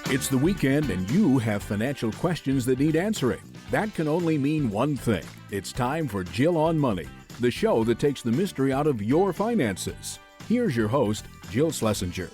It's the weekend and you have financial questions that need answering. That can only mean one thing. It's time for Jill on Money, the show that takes the mystery out of your finances. Here's your host, Jill Schlesinger.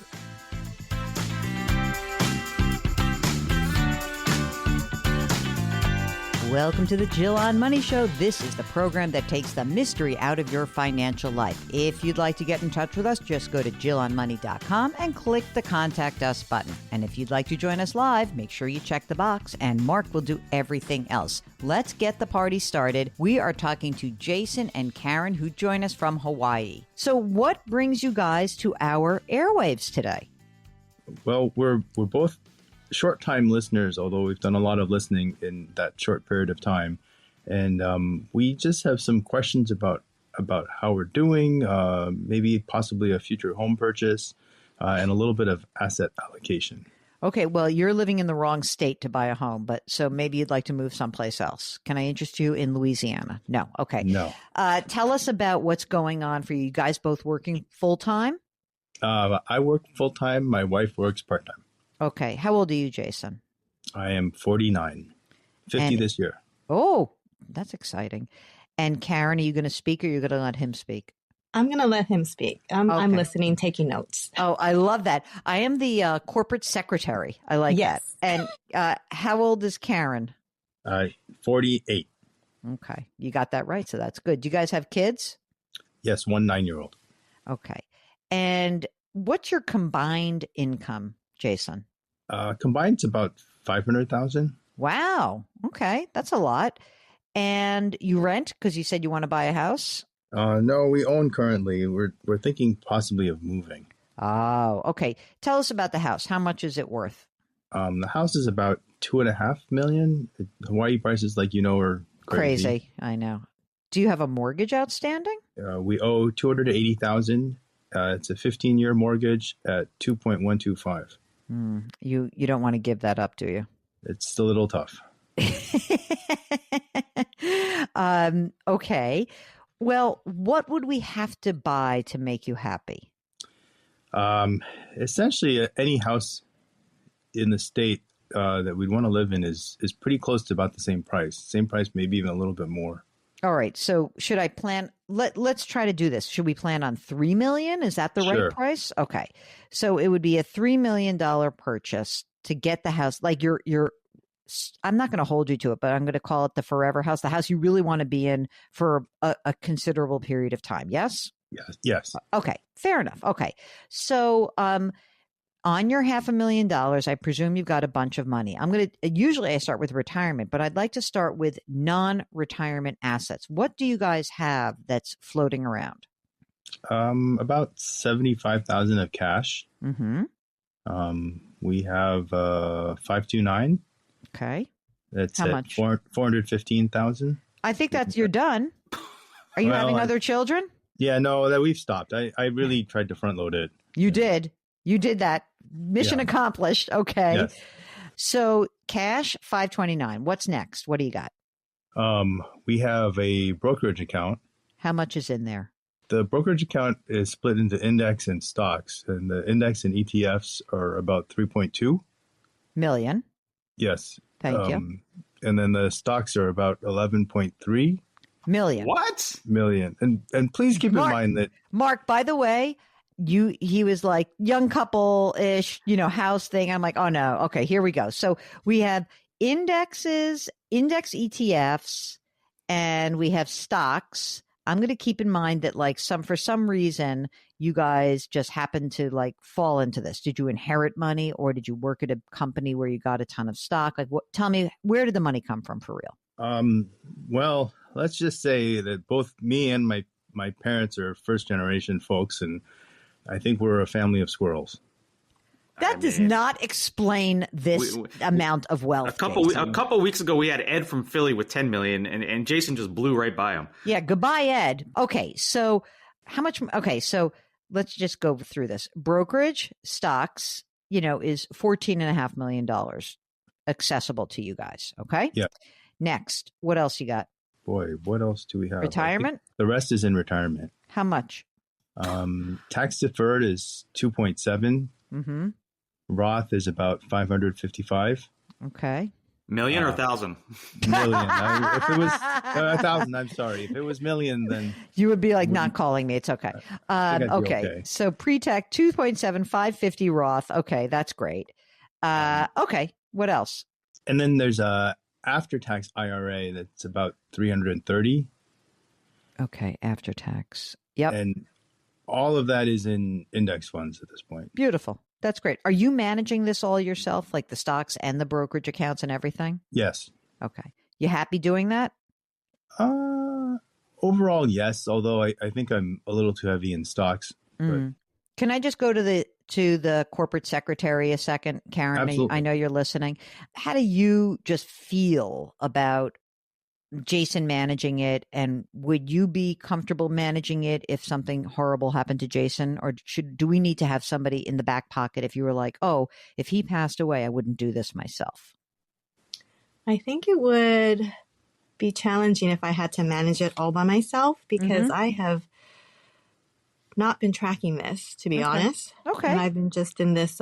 Welcome to the Jill on Money Show. This is the program that takes the mystery out of your financial life. If you'd like to get in touch with us, just go to JillOnMoney.com and click the Contact Us button. And if you'd like to join us live, make sure you check the box, and Mark will do everything else. Let's get the party started. We are talking to Jason and Karen, who join us from Hawaii. So what brings you guys to our airwaves today? Well, we're both short-time listeners, although we've done a lot of listening in that short period of time. And we just have some questions about how we're doing, maybe possibly a future home purchase, and a little bit of asset allocation. Okay, well, you're living in the wrong state to buy a home, but so maybe you'd like to move someplace else. Can I interest you in Louisiana? No. Okay. No. Tell us about what's going on for you. You guys both working full-time? I work full-time. My wife works part-time. Okay. How old are you, Jason? I am 49, 50 this year. Oh, that's exciting. And Karen, are you going to speak or are you going to let him speak? I'm going to let him speak. I'm listening, taking notes. Oh, I love that. I am the corporate secretary. I like that. And how old is Karen? 48. Okay. You got that right. So that's good. Do you guys have kids? Yes, one 9-year-old. Okay. And what's your combined income, Jason? Combined, it's about $500,000. Wow. Okay. That's a lot. And you rent because you said you want to buy a house? No, we own currently. We're thinking possibly of moving. Oh, okay. Tell us about the house. How much is it worth? The house is about $2.5 million. Hawaii prices, like you know, are crazy. I know. Do you have a mortgage outstanding? We owe $280,000. It's a 15-year mortgage at 2.125. You don't want to give that up, do you? It's a little tough. Okay. Well, what would we have to buy to make you happy? Essentially, any house in the state that we'd want to live in is pretty close to about the same price. Same price, maybe even a little bit more. All right. So should I plan? Let's try to do this. Should we plan on $3 million? Is that the right price? Okay. So it would be a $3 million purchase to get the house. Like I'm not going to hold you to it, but I'm going to call it the forever house, the house you really want to be in for a considerable period of time. Yes? Yes. Okay. Fair enough. Okay. So, on your $500,000, I presume you've got a bunch of money. Usually I start with retirement, but I'd like to start with non-retirement assets. What do you guys have that's floating around? About $75,000 of cash. Mm-hmm. We have 529. Okay. That's how much? 415,000. I think you're done. Are you having other children? Yeah, no, that we've stopped. I really tried to front load it. You did that. Mission accomplished. Okay. Yes. So cash, 529. What's next? What do you got? We have a brokerage account. How much is in there? The brokerage account is split into index and stocks, and the index and ETFs are about 3.2 million. Yes. Thank you. And then the stocks are about 11.3 million. What? Million. And please keep in mind that Mark, by the way, he was like young couple-ish, house thing. I'm like, oh no. Okay, here we go. So we have index ETFs, and we have stocks. I'm going to keep in mind that for some reason, you guys just happened to fall into this. Did you inherit money, or did you work at a company where you got a ton of stock? Tell me, where did the money come from for real? Well, let's just say that both me and my parents are first generation folks, and I think we're a family of squirrels. That does not explain this amount of wealth. A couple weeks ago, we had Ed from Philly with 10 million, and Jason just blew right by him. Yeah, goodbye, Ed. Okay, so how much? Okay, so let's just go through this. Brokerage, stocks, is $14.5 million accessible to you guys. Okay. Yeah. Next, what else you got? Boy, what else do we have? Retirement? The rest is in retirement. How much? Tax deferred is 2.7. Mm-hmm. Roth is about 555. Okay. Million or 1,000? Million. If it was 1,000, I'm sorry. If it was million, then you would be like, not calling me. It's okay. okay. So pre-tax 2.7, 550 Roth. Okay, that's great. Okay, what else? And then there's a after-tax IRA that's about 330. Okay, after tax. Yep. And all of that is in index funds at this point. Beautiful. That's great. Are you managing this all yourself, like the stocks and the brokerage accounts and everything? Yes. Okay. You happy doing that? Overall, yes. Although I think I'm a little too heavy in stocks. But Can I just go to the corporate secretary a second, Karen? Absolutely. I know you're listening. How do you just feel about Jason managing it, and would you be comfortable managing it if something horrible happened to Jason, or do we need to have somebody in the back pocket if you were like, oh, if he passed away, I wouldn't do this myself? I think it would be challenging if I had to manage it all by myself, because I have not been tracking this, to be honest. Okay. And I've been just in this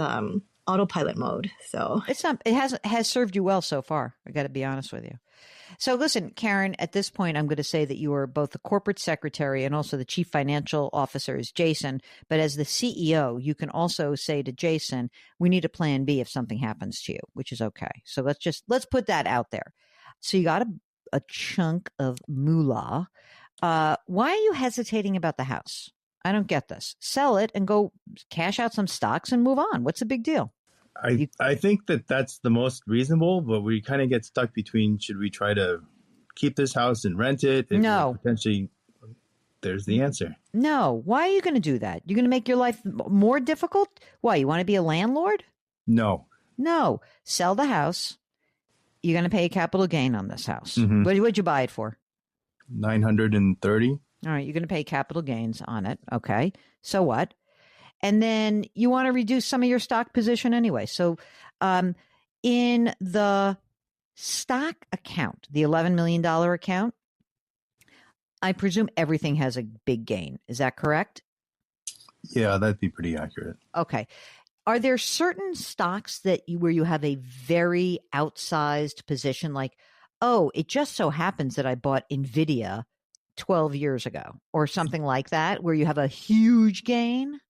autopilot mode. So it's not. It has served you well so far. I got to be honest with you. So listen, Karen, at this point, I'm going to say that you are both the corporate secretary and also the chief financial officer is Jason. But as the CEO, you can also say to Jason, we need a plan B if something happens to you, which is okay. So let's put that out there. So you got a chunk of moolah. Why are you hesitating about the house? I don't get this. Sell it and go cash out some stocks and move on. What's the big deal? I think that's the most reasonable, but we kind of get stuck between, should we try to keep this house and rent it? No. Potentially, there's the answer. No. Why are you going to do that? You're going to make your life more difficult? Why? You want to be a landlord? No. No. Sell the house. You're going to pay a capital gain on this house. Mm-hmm. What'd you buy it for? 930. All right. You're going to pay capital gains on it. Okay. So what? And then you want to reduce some of your stock position anyway. So in the stock account, the $11 million account, I presume everything has a big gain. Is that correct? Yeah, that'd be pretty accurate. Okay. Are there certain stocks where you have a very outsized position, like, oh, it just so happens that I bought NVIDIA 12 years ago or something like that, where you have a huge gain?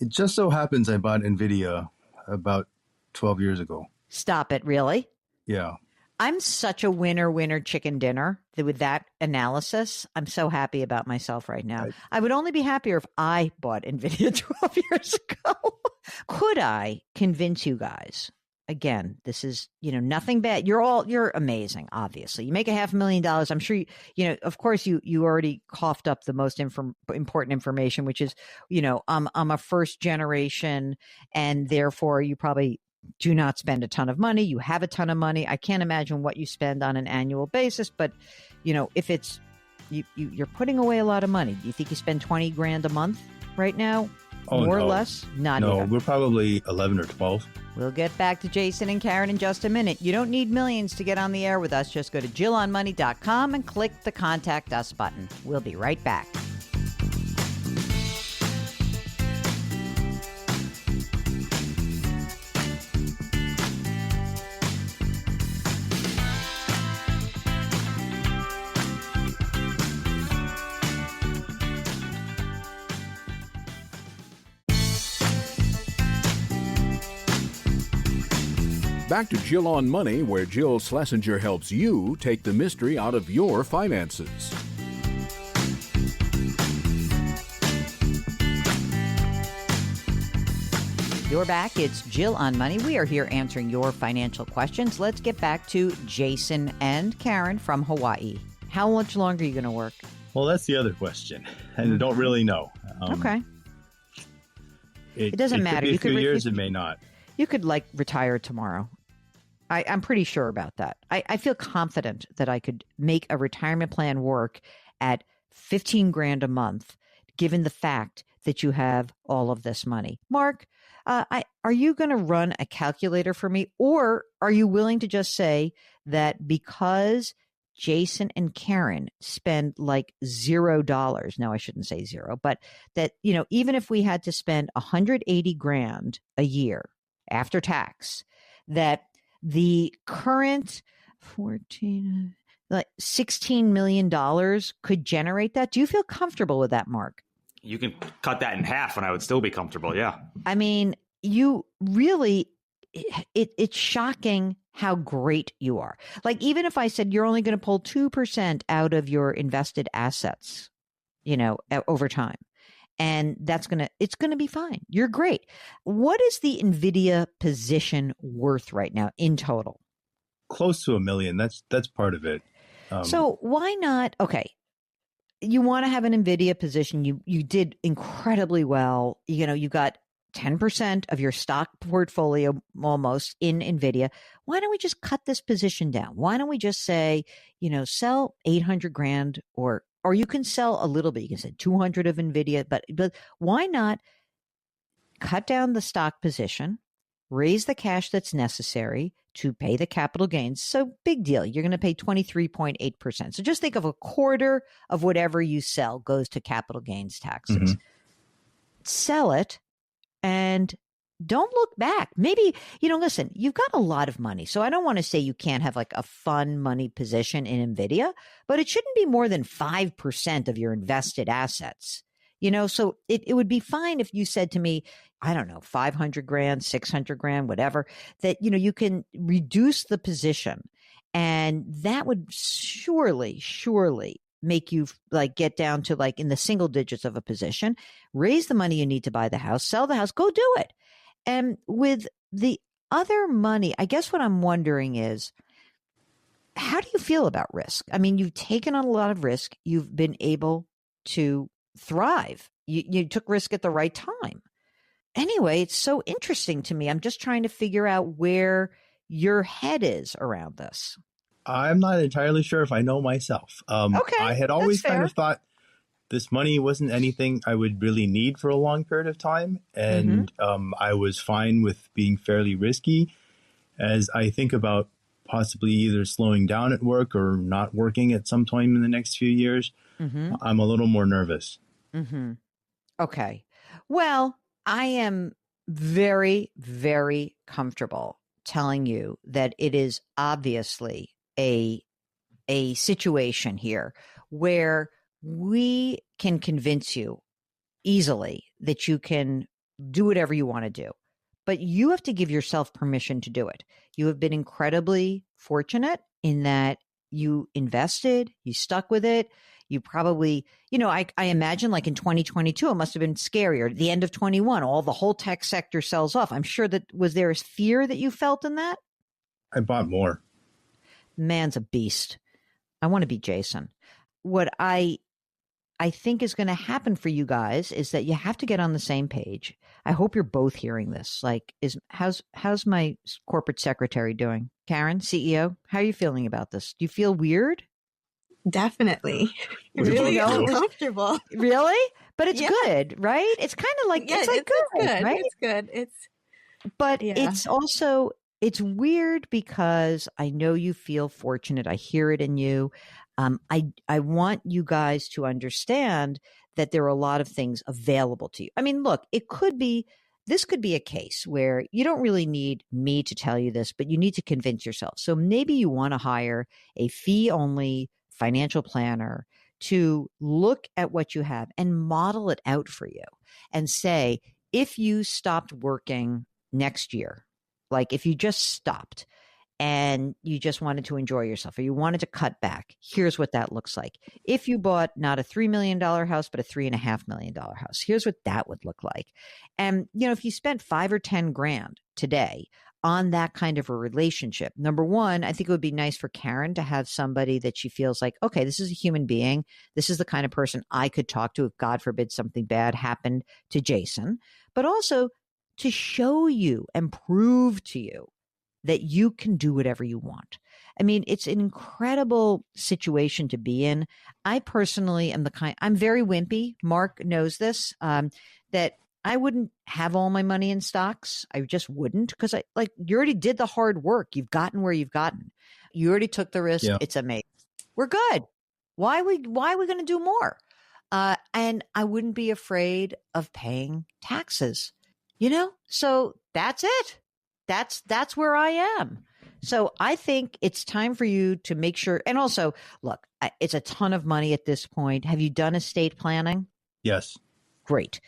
It just so happens I bought NVIDIA about 12 years ago. Stop it, really? Yeah. I'm such a winner chicken dinner with that analysis. I'm so happy about myself right now. I would only be happier if I bought NVIDIA 12 years ago. Could I convince you guys? Again, this is, nothing bad. You're amazing, obviously. You make $500,000. I'm sure, of course you already coughed up the most important information, which is, I'm a first generation, and therefore you probably do not spend a ton of money. You have a ton of money. I can't imagine what you spend on an annual basis, but, if it's, you're putting away a lot of money. Do you think you spend $20,000 a month right now? More or less? Not even. We're probably 11 or 12. We'll get back to Jason and Karen in just a minute. You don't need millions to get on the air with us. Just go to JillOnMoney.com and click the Contact Us button. We'll be right back. Back to Jill on Money, where Jill Schlesinger helps you take the mystery out of your finances. You're back. It's Jill on Money. We are here answering your financial questions. Let's get back to Jason and Karen from Hawaii. How much longer are you going to work? Well, that's the other question, and I don't really know. Okay. It doesn't matter. It could be a few years, it may not. You could retire tomorrow. I'm pretty sure about that. I feel confident that I could make a retirement plan work at $15,000 a month, given the fact that you have all of this money. Mark, are you going to run a calculator for me, or are you willing to just say that because Jason and Karen spend like $0? No, I shouldn't say zero, but that, even if we had to spend $180,000 a year after tax that the current 14, like $16 million could generate that? Do you feel comfortable with that, Mark? You can cut that in half and I would still be comfortable. Yeah. I mean, you really, it's shocking how great you are. Like, even if I said you're only going to pull 2% out of your invested assets, over time, and it's going to be fine. You're great. What is the NVIDIA position worth right now in total? Close to $1 million. That's part of it. So why not? Okay. You want to have an NVIDIA position. You did incredibly well. You got 10% of your stock portfolio almost in NVIDIA. Why don't we just cut this position down? Why don't we just say, sell 800 grand or you can sell a little bit. You can say 200 of NVIDIA, but why not cut down the stock position, raise the cash that's necessary to pay the capital gains? So big deal. You're going to pay 23.8%. So just think of a quarter of whatever you sell goes to capital gains taxes. Mm-hmm. Sell it and don't look back. Maybe, listen, you've got a lot of money. So I don't want to say you can't have like a fun money position in NVIDIA, but it shouldn't be more than 5% of your invested assets. So it would be fine if you said to me, I don't know, 500 grand, 600 grand, whatever, that, you can reduce the position. And that would surely make you like get down to like in the single digits of a position, raise the money you need to buy the house, sell the house, go do it. And with the other money, I guess what I'm wondering is, how do you feel about risk? I mean, you've taken on a lot of risk. You've been able to thrive. You took risk at the right time. Anyway, it's so interesting to me. I'm just trying to figure out where your head is around this. I'm not entirely sure if I know myself. Okay, I had always kind of thought this money wasn't anything I would really need for a long period of time. And I was fine with being fairly risky. As I think about possibly either slowing down at work or not working at some time in the next few years, I'm a little more nervous. Okay. Well, I am very, very comfortable telling you that it is obviously a situation here where we can convince you easily that you can do whatever you want to do, but you have to give yourself permission to do it. You have been incredibly fortunate in that you invested, you stuck with it. You probably, I imagine like in 2022, it must have been scarier. At the end of 21, the whole tech sector sells off. I'm sure was there a fear that you felt in that? I bought more. Man's a beast. I want to be Jason. What I think is going to happen for you guys is that you have to get on the same page. I hope you're both hearing this. Like, how's my corporate secretary doing? Karen, CEO, how are you feeling about this? Do you feel weird? Definitely. Really uncomfortable. Really? But it's good, right? It's kind of like, it's good, right? It's good. It's also, it's weird because I know you feel fortunate. I hear it in you. I want you guys to understand that there are a lot of things available to you. I mean, look, this could be a case where you don't really need me to tell you this, but you need to convince yourself. So maybe you want to hire a fee-only financial planner to look at what you have and model it out for you and say, if you stopped working next year, like if you just stopped and you just wanted to enjoy yourself or you wanted to cut back, here's what that looks like. If you bought not a $3 million house, but a $3.5 million house, here's what that would look like. And, if you spent 5 or 10 grand today on that kind of a relationship, number one, I think it would be nice for Karen to have somebody that she feels like, okay, this is a human being. This is the kind of person I could talk to if God forbid something bad happened to Jason, but also to show you and prove to you that you can do whatever you want. I mean, it's an incredible situation to be in. I personally am I'm very wimpy. Mark knows this, that I wouldn't have all my money in stocks. I just wouldn't, because you already did the hard work. You've gotten where you've gotten. You already took the risk. Yeah. It's amazing. We're good. Why are we going to do more? And I wouldn't be afraid of paying taxes, so that's it. That's where I am. So I think it's time for you to make sure. And also, look, it's a ton of money at this point. Have you done estate planning? Yes. Great.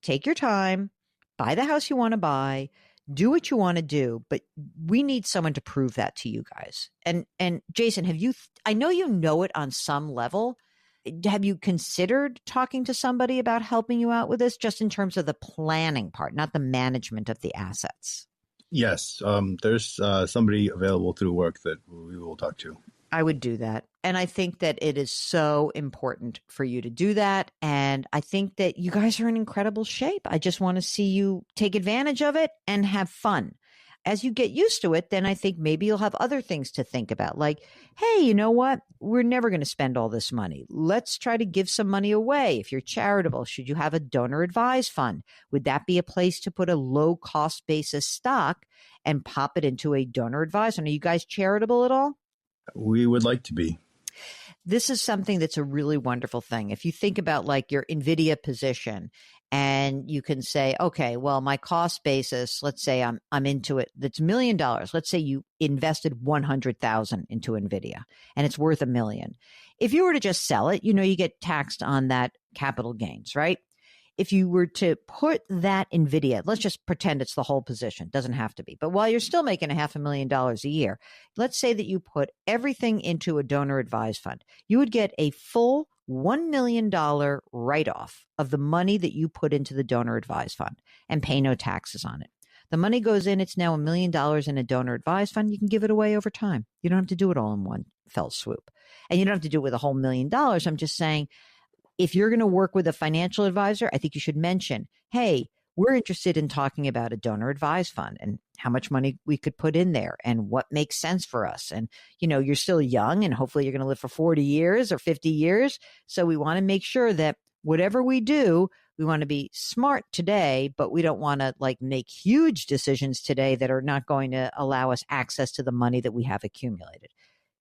Take your time, buy the house you want to buy, do what you want to do, but we need someone to prove that to you guys. And Jason, I know you know it on some level. Have you considered talking to somebody about helping you out with this, just in terms of the planning part, not the management of the assets? Yes. There's somebody available through work that we will talk to. I would do that. And I think that it is so important for you to do that. And I think that you guys are in incredible shape. I just want to see you take advantage of it and have fun. As you get used to it, then I think maybe you'll have other things to think about. Like, hey, you know what? We're never going to spend all this money. Let's try to give some money away. If you're charitable, should you have a donor advised fund? Would that be a place to put a low cost basis stock and pop it into a donor advised fund? Are you guys charitable at all? We would like to be. This is something that's a really wonderful thing. If you think about like your NVIDIA position and you can say, okay, well, my cost basis, let's say I'm into it, that's $1 million. Let's say you invested 100,000 into NVIDIA and it's worth $1 million. If you were to just sell it, you get taxed on that capital gains, right? If you were to put that NVIDIA, let's just pretend it's the whole position, doesn't have to be, but while you're still making $500,000 a year, let's say that you put everything into a donor advised fund, you would get a full $1 million write-off of the money that you put into the donor advised fund and pay no taxes on it. The money goes in, it's now $1 million in a donor advised fund. You can give it away over time. You don't have to do it all in one fell swoop. And you don't have to do it with a whole $1 million. I'm just saying, if you're going to work with a financial advisor, I think you should mention, hey, we're interested in talking about a donor advised fund and how much money we could put in there and what makes sense for us. And, you're still young and hopefully you're going to live for 40 years or 50 years. So we want to make sure that whatever we do, we want to be smart today, but we don't want to make huge decisions today that are not going to allow us access to the money that we have accumulated.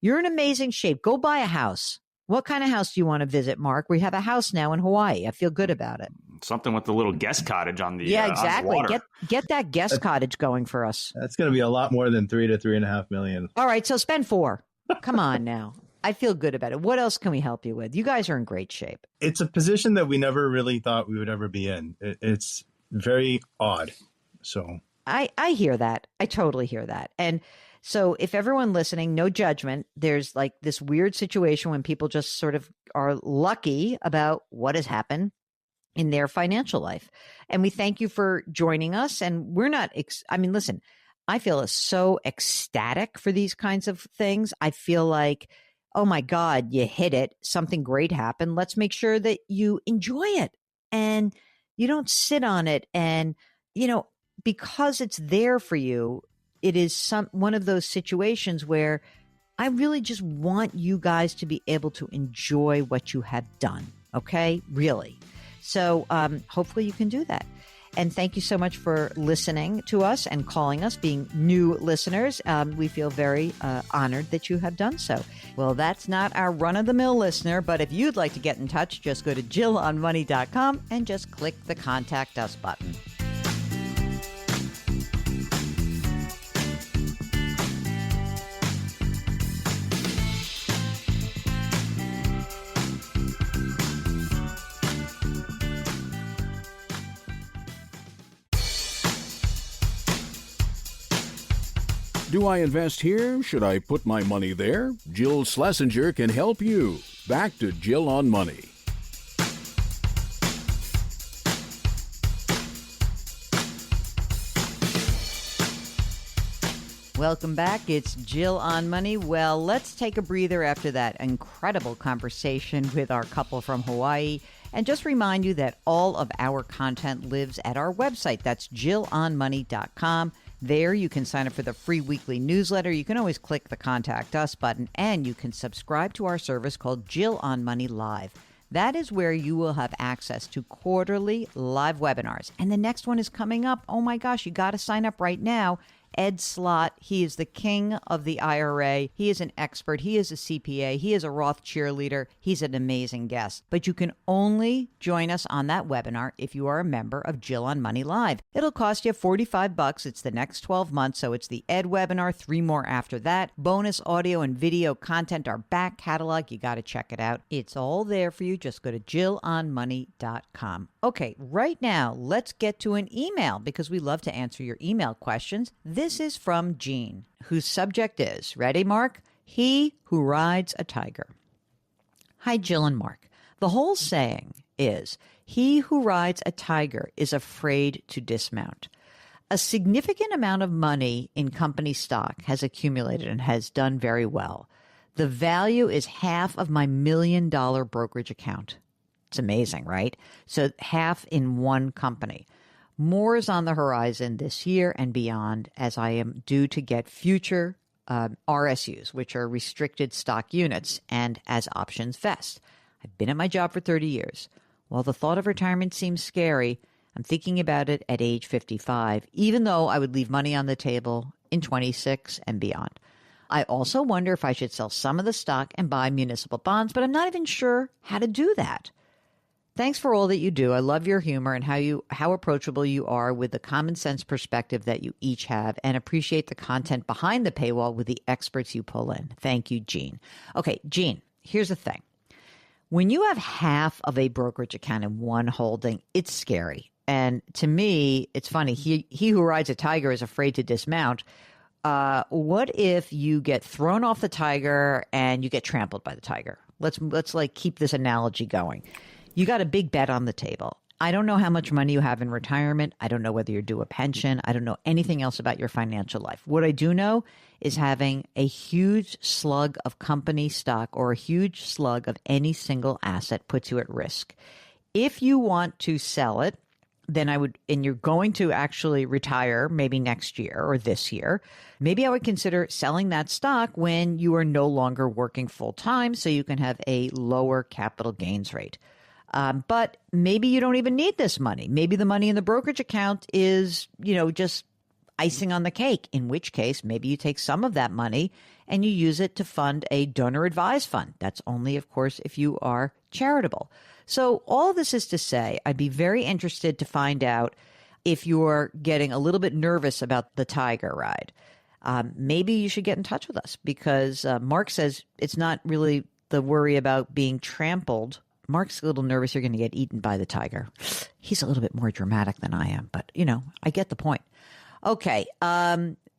You're in amazing shape. Go buy a house. What kind of house do you want to visit, Mark? We have a house now in Hawaii. I feel good about it. Something with the little guest cottage on the exactly. On the water. Get that guest cottage going for us. That's going to be a lot more than $3 to $3.5 million. All right, so spend $4 million. Come on now. I feel good about it. What else can we help you with? You guys are in great shape. It's a position that we never really thought we would ever be in. It's very odd. So I hear that. I totally hear that. And so if everyone listening, no judgment, there's this weird situation when people just sort of are lucky about what has happened in their financial life. And we thank you for joining us. And we're not, listen, I feel so ecstatic for these kinds of things. I feel like, oh my God, you hit it. Something great happened. Let's make sure that you enjoy it and you don't sit on it. And, because it's there for you, it is one of those situations where I really just want you guys to be able to enjoy what you have done. Okay? Really. So hopefully you can do that. And thank you so much for listening to us and calling us, being new listeners. We feel very honored that you have done so. Well, that's not our run-of-the-mill listener, but if you'd like to get in touch, just go to JillOnMoney.com and just click the Contact Us button. Do I invest here? Should I put my money there? Jill Schlesinger can help you. Back to Jill on Money. Welcome back. It's Jill on Money. Well, let's take a breather after that incredible conversation with our couple from Hawaii. And just remind you that all of our content lives at our website. That's JillOnMoney.com. There you can sign up for the free weekly newsletter. You can always click the Contact Us button, and you can subscribe to our service called Jill on Money Live. That is where you will have access to quarterly live webinars. And the next one is coming up. Oh my gosh, you got to sign up right now. Ed Slott. He is the king of the IRA. He is an expert. He is a CPA. He is a Roth cheerleader. He's an amazing guest. But you can only join us on that webinar if you are a member of Jill on Money Live. It'll cost you $45. It's the next 12 months, so it's the Ed webinar, 3 more after that. Bonus audio and video content, our back catalog. You got to check it out. It's all there for you. Just go to jillonmoney.com. Okay, right now, let's get to an email because we love to answer your email questions. This is from Jean, whose subject is, ready, Mark? He who rides a tiger. Hi, Jill and Mark. The whole saying is, he who rides a tiger is afraid to dismount. A significant amount of money in company stock has accumulated and has done very well. The value is half of my $1 million brokerage account. It's amazing, right? So half in one company. More is on the horizon this year and beyond as I am due to get future RSUs, which are restricted stock units, and as options vest. I've been at my job for 30 years. While the thought of retirement seems scary, I'm thinking about it at age 55, even though I would leave money on the table in 26 and beyond. I also wonder if I should sell some of the stock and buy municipal bonds, but I'm not even sure how to do that. Thanks for all that you do. I love your humor and how approachable you are with the common sense perspective that you each have, and appreciate the content behind the paywall with the experts you pull in. Thank you, Jean. Okay, Jean, here's the thing. When you have half of a brokerage account in one holding, it's scary. And to me, it's funny. He who rides a tiger is afraid to dismount. What if you get thrown off the tiger and you get trampled by the tiger? Let's like keep this analogy going. You got a big bet on the table. I don't know how much money you have in retirement. I don't know whether you're due a pension. I don't know anything else about your financial life. What I do know is having a huge slug of company stock or a huge slug of any single asset puts you at risk. If you want to sell it, then and you're going to actually retire maybe next year or this year, maybe I would consider selling that stock when you are no longer working full time so you can have a lower capital gains rate. But maybe you don't even need this money. Maybe the money in the brokerage account is, just icing on the cake, in which case maybe you take some of that money and you use it to fund a donor advised fund. That's only, of course, if you are charitable. So all this is to say, I'd be very interested to find out if you're getting a little bit nervous about the tiger ride. Maybe you should get in touch with us because Mark says it's not really the worry about being trampled. Mark's a little nervous you're going to get eaten by the tiger. He's a little bit more dramatic than I am, but, I get the point. Okay,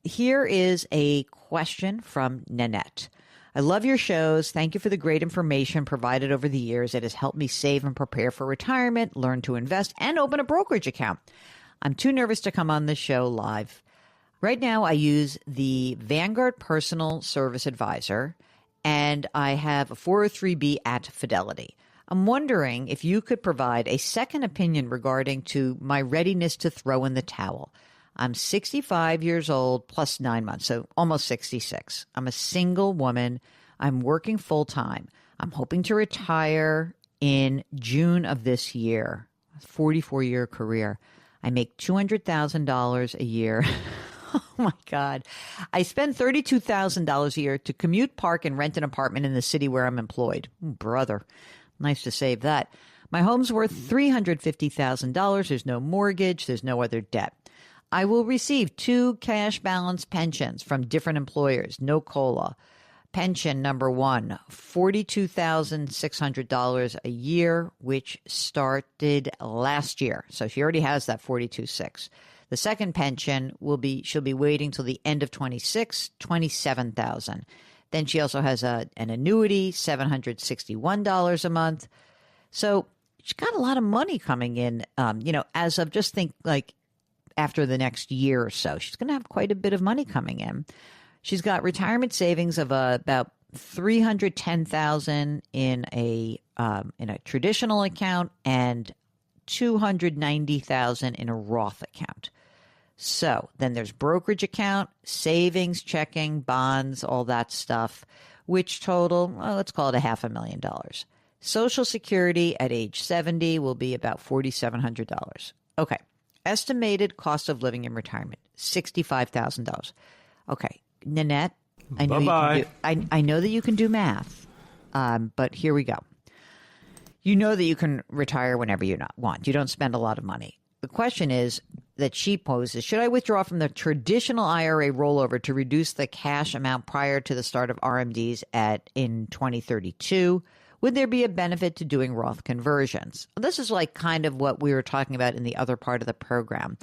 here is a question from Nanette. I love your shows. Thank you for the great information provided over the years. It has helped me save and prepare for retirement, learn to invest, and open a brokerage account. I'm too nervous to come on this show live. Right now, I use the Vanguard Personal Service Advisor, and I have a 403B at Fidelity. I'm wondering if you could provide a second opinion regarding to my readiness to throw in the towel. I'm 65 years old plus 9 months, so almost 66. I'm a single woman. I'm working full time. I'm hoping to retire in June of this year. 44-year career. I make $200,000 a year. Oh, my God. I spend $32,000 a year to commute, park, and rent an apartment in the city where I'm employed. Brother. Nice to save that. My home's worth $350,000. There's no mortgage. There's no other debt. I will receive 2 cash balance pensions from different employers. No COLA. Pension number 1, $42,600 a year, which started last year. So she already has that $42,600. The second pension she'll be waiting till the end of 26, $27,000. Then she also has an annuity, $761 a month. So she's got a lot of money coming in, as of just think like after the next year or so. She's going to have quite a bit of money coming in. She's got retirement savings of about $310,000 in a traditional account and $290,000 in a Roth account. So then there's brokerage account, savings, checking, bonds, all that stuff, which total, let's call it $500,000. Social Security at age 70 will be about $4,700. Okay. Estimated cost of living in retirement, $65,000. Okay, Nanette, I know I know that you can do math, but here we go. You know that you can retire whenever you want. You don't spend a lot of money. The question is that she poses, should I withdraw from the traditional IRA rollover to reduce the cash amount prior to the start of RMDs in 2032? Would there be a benefit to doing Roth conversions? This is like kind of what we were talking about in the other part of the program.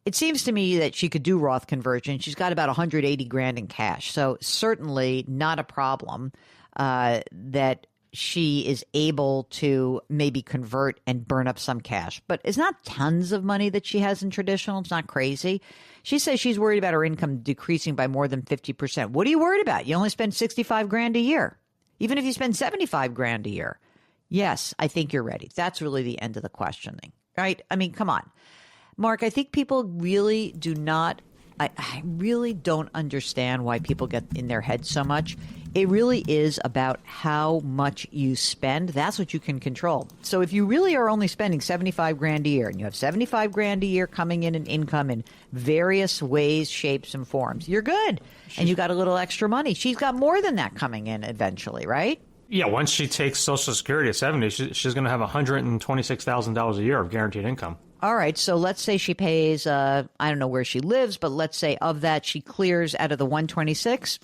It seems to me that she could do Roth conversion. She's got about 180 grand in cash. So certainly not a problem that she is able to maybe convert and burn up some cash. But it's not tons of money that she has in traditional. It's not crazy. She says she's worried about her income decreasing by more than 50%. What are you worried about? You only spend 65 grand a year. Even if you spend 75 grand a year. Yes, I think you're ready. That's really the end of the questioning, right? I mean, come on. Mark, I think people really do not, I really don't understand why people get in their head so much. It really is about how much you spend. That's what you can control. So if you really are only spending 75 grand a year and you have 75 grand a year coming in income in various ways, shapes, and forms, you're good. And you got a little extra money. She's got more than that coming in eventually, right? Yeah, once she takes Social Security at 70, she's going to have $126,000 a year of guaranteed income. All right, so let's say she pays, I don't know where she lives, but let's say of that she clears out of the 126,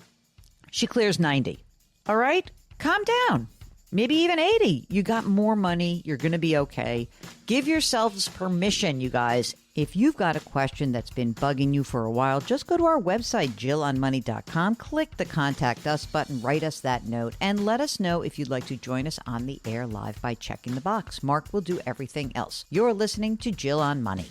she clears 90. All right, calm down. Maybe even 80. You got more money. You're going to be okay. Give yourselves permission, you guys. If you've got a question that's been bugging you for a while, just go to our website, JillOnMoney.com, click the Contact Us button, write us that note, and let us know if you'd like to join us on the air live by checking the box. Mark will do everything else. You're listening to Jill on Money.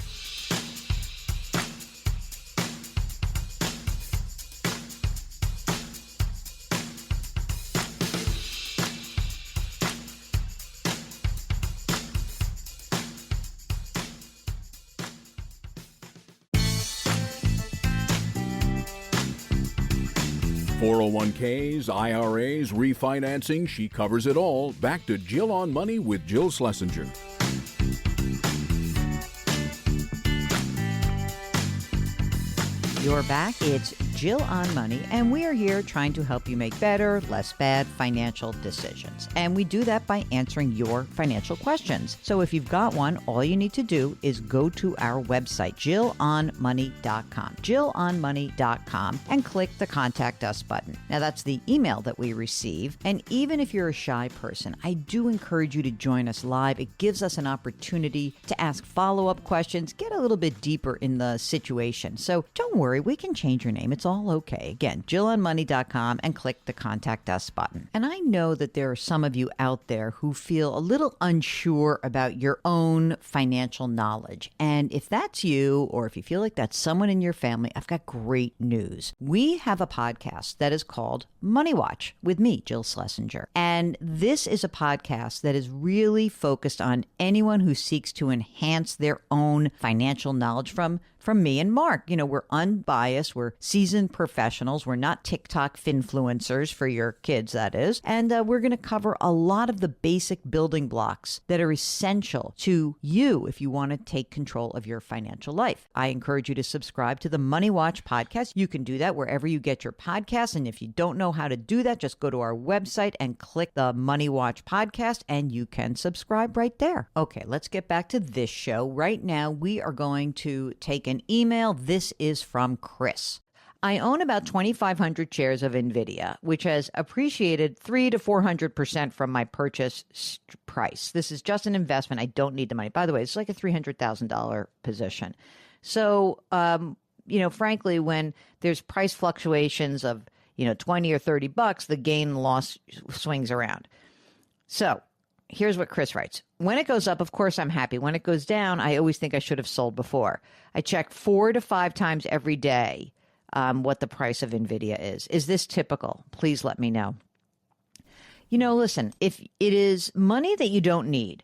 401ks, IRAs, refinancing, she covers it all. Back to Jill on Money with Jill Schlesinger. You're back. It's Jill on Money, and we are here trying to help you make better, less bad financial decisions. And we do that by answering your financial questions. So if you've got one, all you need to do is go to our website, JillOnMoney.com, JillOnMoney.com, and click the Contact Us button. Now, that's the email that we receive. And even if you're a shy person, I do encourage you to join us live. It gives us an opportunity to ask follow-up questions, get a little bit deeper in the situation. So don't worry. We can change your name. It's all okay. Again, JillOnMoney.com and click the Contact Us button. And I know that there are some of you out there who feel a little unsure about your own financial knowledge. And if that's you, or if you feel like that's someone in your family, I've got great news. We have a podcast that is called Money Watch with me, Jill Schlesinger. And this is a podcast that is really focused on anyone who seeks to enhance their own financial knowledge from me and Mark. You know, we're unbiased. We're seasoned professionals. We're not TikTok finfluencers for your kids, that is. And we're going to cover a lot of the basic building blocks that are essential to you if you want to take control of your financial life. I encourage you to subscribe to the Money Watch podcast. You can do that wherever you get your podcasts. And if you don't know how to do that, just go to our website and click the Money Watch podcast and you can subscribe right there. Okay, let's get back to this show. Right now, we are going to take an email. This is from Chris. I own about 2,500 shares of NVIDIA, which has appreciated 300 to 400% from my purchase price. This is just an investment. I don't need the money. By the way, it's like a $300,000 position. So, frankly, when there's price fluctuations of, 20 or 30 bucks, the gain and loss swings around. So here's what Chris writes. When it goes up, of course, I'm happy. When it goes down, I always think I should have sold before. I check 4 to 5 times every day what the price of NVIDIA is. Is this typical? Please let me know. Listen, if it is money that you don't need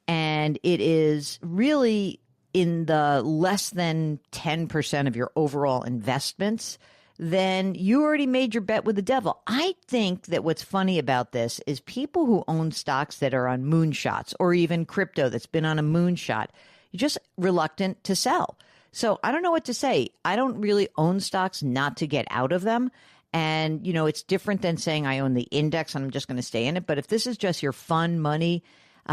and it is really in the less than 10% of your overall investments, then you already made your bet with the devil. I think that what's funny about this is people who own stocks that are on moonshots or even crypto that's been on a moonshot, You're just reluctant to sell. So I don't know what to say. I don't really own stocks not to get out of them. And, it's different than saying I own the index and I'm just going to stay in it. But if this is just your fun money,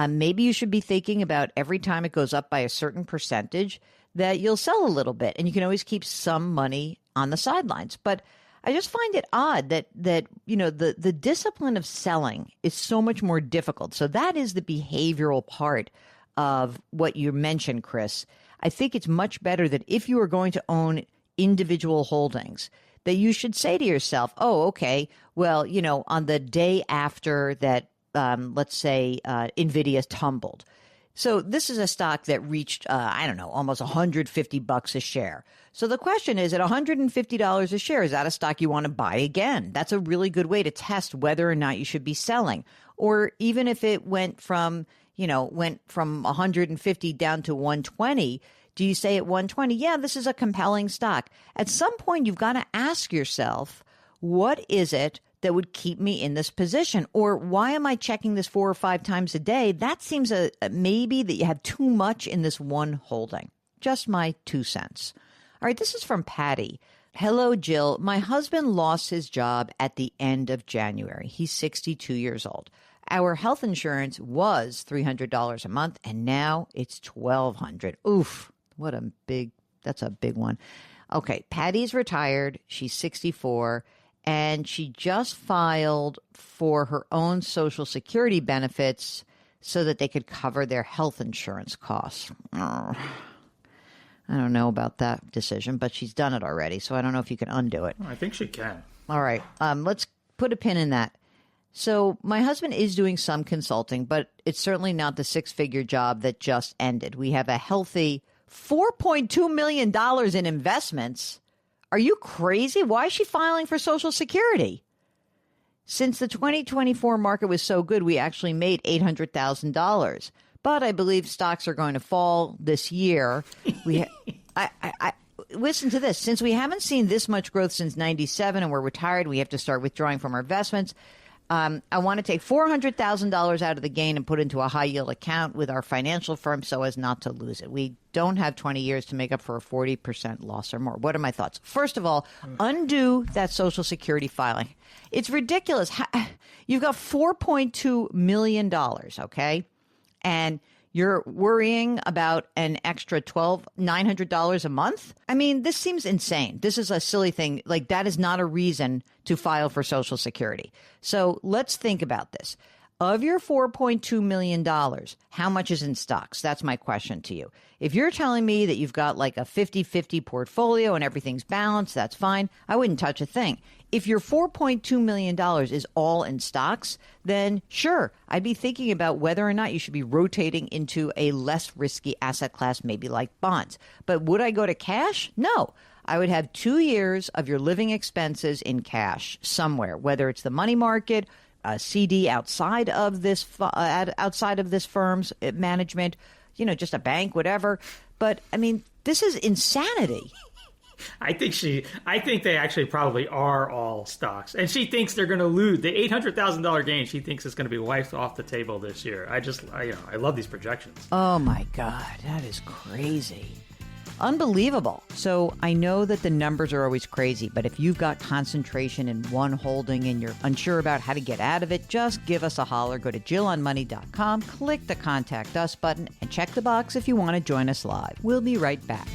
maybe you should be thinking about every time it goes up by a certain percentage that you'll sell a little bit. And you can always keep some money on the sidelines. But I just find it odd that the discipline of selling is so much more difficult. So that is the behavioral part of what you mentioned, Chris. I think it's much better that if you are going to own individual holdings, that you should say to yourself, oh, okay, well, on the day after that, let's say NVIDIA tumbled. So this is a stock that reached, almost $150 a share. So the question is, at $150 a share, is that a stock you want to buy again? That's a really good way to test whether or not you should be selling. Or even if it went from 150 down to 120, do you say at 120, yeah, this is a compelling stock? At some point, you've got to ask yourself, what is it that would keep me in this position? Or why am I checking this 4 or 5 times a day? That seems maybe that you have too much in this one holding. Just my 2 cents. All right, this is from Patty. Hello, Jill. My husband lost his job at the end of January. He's 62 years old. Our health insurance was $300 a month, and now it's $1,200. Oof, that's a big one. Okay, Patty's retired. She's 64. And she just filed for her own Social Security benefits so that they could cover their health insurance costs. Oh, I don't know about that decision, but she's done it already, so I don't know if you can undo it. I think she can. All right, let's put a pin in that. So my husband is doing some consulting, but it's certainly not the 6-figure job that just ended. We have a healthy $4.2 million in investments. Are you crazy? Why is she filing for Social Security? Since the 2024 market was so good, we actually made $800,000. But I believe stocks are going to fall this year. Listen to this. Since we haven't seen this much growth since 97 and we're retired, we have to start withdrawing from our investments. I want to take $400,000 out of the gain and put into a high yield account with our financial firm so as not to lose it. We don't have 20 years to make up for a 40% loss or more. What are my thoughts? First of all, undo that Social Security filing. It's ridiculous. You've got $4.2 million, okay? And you're worrying about an extra $900 a month? I mean, this seems insane. This is a silly thing. Like, that is not a reason to file for Social Security. So let's think about this. Of your $4.2 million, how much is in stocks? That's my question to you. If you're telling me that you've got like a 50-50 portfolio and everything's balanced, that's fine. I wouldn't touch a thing. If your $4.2 million is all in stocks, then sure, I'd be thinking about whether or not you should be rotating into a less risky asset class, maybe like bonds. But would I go to cash? No. I would have 2 years of your living expenses in cash somewhere, whether it's the money market, a CD outside of this firm's management, just a bank, whatever. But I mean, this is insanity. I think they actually probably are all stocks, and she thinks they're going to lose the $800,000 gain. She thinks it's going to be wiped off the table this year. I love these projections. Oh my God, that is crazy. Unbelievable. So I know that the numbers are always crazy, but if you've got concentration in one holding and you're unsure about how to get out of it, just give us a holler. Go to JillOnMoney.com, click the Contact Us button, and check the box if you want to join us live. We'll be right back.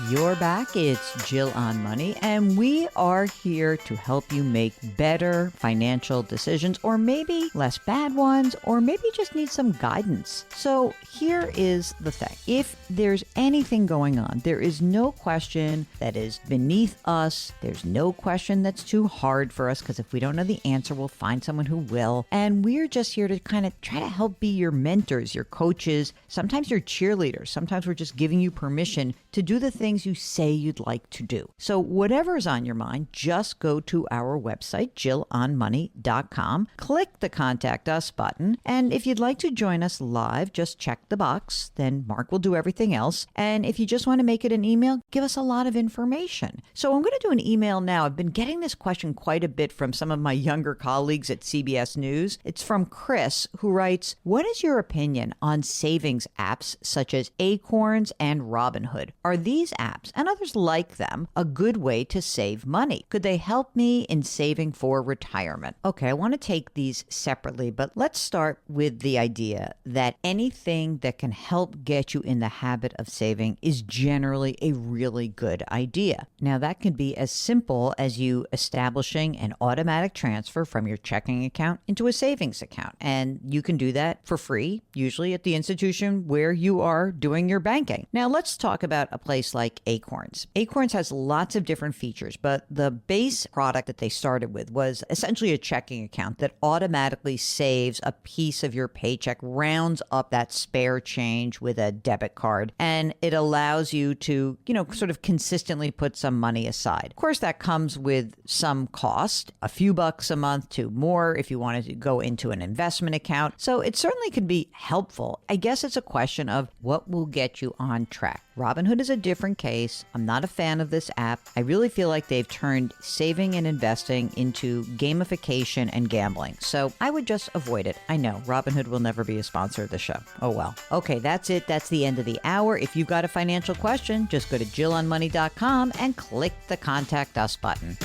You're back. It's Jill on Money, and we are here to help you make better financial decisions, or maybe less bad ones, or maybe just need some guidance. So here is the thing. If there's anything going on, there is no question that is beneath us. There's no question that's too hard for us, because if we don't know the answer, we'll find someone who will. And we're just here to kind of try to help be your mentors, your coaches, sometimes your cheerleaders. Sometimes we're just giving you permission to do the things you say you'd like to do. So whatever is on your mind, just go to our website, jillonmoney.com, click the Contact Us button, and if you'd like to join us live, just check the box. Then Mark will do everything else. And if you just want to make it an email, give us a lot of information. So I'm going to do an email now. I've been getting this question quite a bit from some of my younger colleagues at CBS News. It's from Chris, who writes, "What is your opinion on savings apps such as Acorns and Robinhood? Are these apps and others like them a good way to save money? Could they help me in saving for retirement?" Okay, I want to take these separately, but let's start with the idea that anything that can help get you in the habit of saving is generally a really good idea. Now, that can be as simple as you establishing an automatic transfer from your checking account into a savings account. And you can do that for free, usually at the institution where you are doing your banking. Now, let's talk about a place like Acorns. Acorns has lots of different features, but the base product that they started with was essentially a checking account that automatically saves a piece of your paycheck, rounds up that spare change with a debit card, and it allows you to, sort of consistently put some money aside. Of course, that comes with some cost, a few bucks a month to more if you wanted to go into an investment account. So it certainly can be helpful. I guess it's a question of what will get you on track. Robinhood is a different case. I'm not a fan of this app. I really feel like they've turned saving and investing into gamification and gambling. So I would just avoid it. I know Robinhood will never be a sponsor of the show. Oh well. Okay, that's it. That's the end of the hour. If you've got a financial question, just go to jillonmoney.com and click the Contact Us button.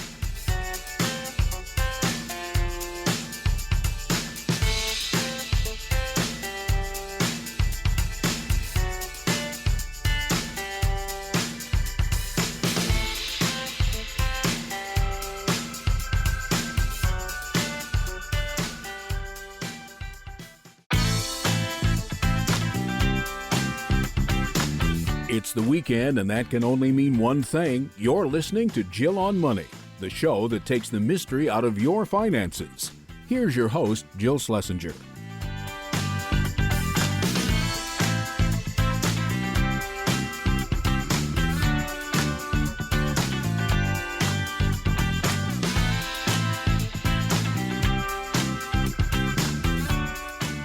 It's the weekend, and that can only mean one thing. You're listening to Jill on Money, the show that takes the mystery out of your finances. Here's your host, Jill Schlesinger.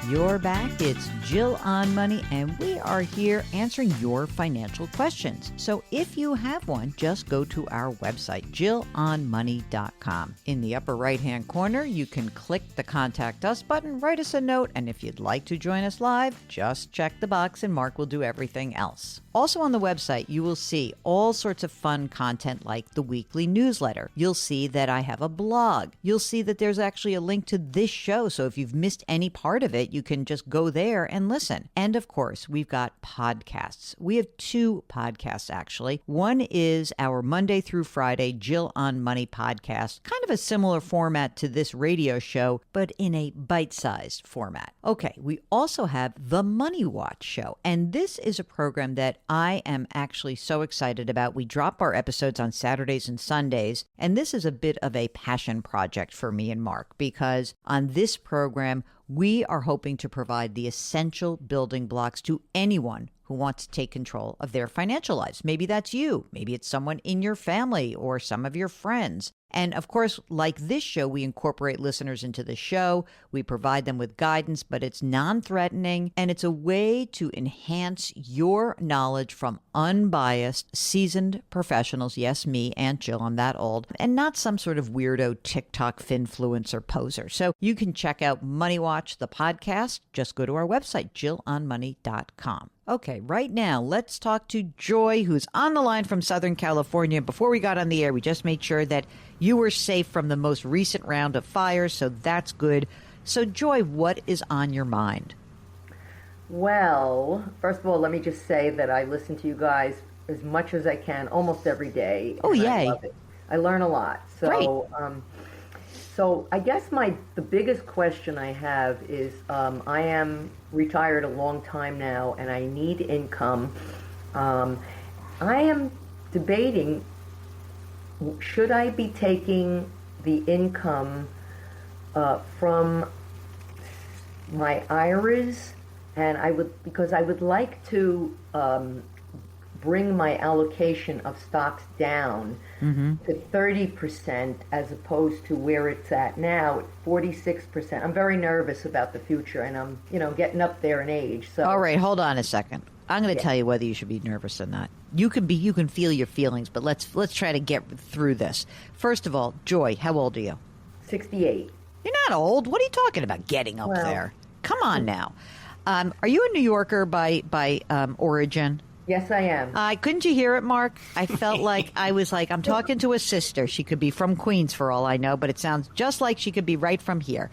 You're back. It's Jill on Money, and we are here answering your financial questions. So if you have one, just go to our website, jillonmoney.com. In the upper right-hand corner, you can click the Contact Us button, write us a note, and if you'd like to join us live, just check the box and Mark will do everything else. Also on the website, you will see all sorts of fun content like the weekly newsletter. You'll see that I have a blog. You'll see that there's actually a link to this show, so if you've missed any part of it, you can just go there and listen. And of course, we've got podcasts. We have two podcasts, actually. One is our Monday through Friday Jill on Money podcast, kind of a similar format to this radio show, but in a bite-sized format. Okay, we also have the Money Watch show, and this is a program that I am actually so excited about. We drop our episodes on Saturdays and Sundays, and this is a bit of a passion project for me and Mark, because on this program, we are hoping to provide the essential building blocks to anyone who wants to take control of their financial lives. Maybe that's you. Maybe it's someone in your family or some of your friends. And of course, like this show, we incorporate listeners into the show. We provide them with guidance, but it's non-threatening, and it's a way to enhance your knowledge from unbiased, seasoned professionals. Yes, me, Aunt Jill, I'm that old, and not some sort of weirdo TikTok finfluencer poser. So you can check out Money Watch, the podcast. Just go to our website, jillonmoney.com. Okay, right now, let's talk to Joy, who's on the line from Southern California. Before we got on the air, we just made sure that you were safe from the most recent round of fires, so that's good. So, Joy, what is on your mind? Well, first of all, let me just say that I listen to you guys as much as I can almost every day. Oh, and yay. I love it. I learn a lot. So, so I guess the biggest question I have is I am retired a long time now, and I need income. I am debating, should I be taking the income from my IRAs, and because I would like to bring my allocation of stocks down to 30% as opposed to where it's at now at 46%. I'm very nervous about the future, and I'm getting up there in age. So All right, hold on a second. I'm going to tell you whether you should be nervous or not. You can feel your feelings, but let's try to get through this. First of all, Joy, how old are you? 68. You're not old. What are you talking about getting up there? Come on now. Are you a New Yorker by origin? Yes, I am. Couldn't you hear it, Mark? I felt like I'm talking to a sister. She could be from Queens for all I know, but it sounds just like she could be right from here.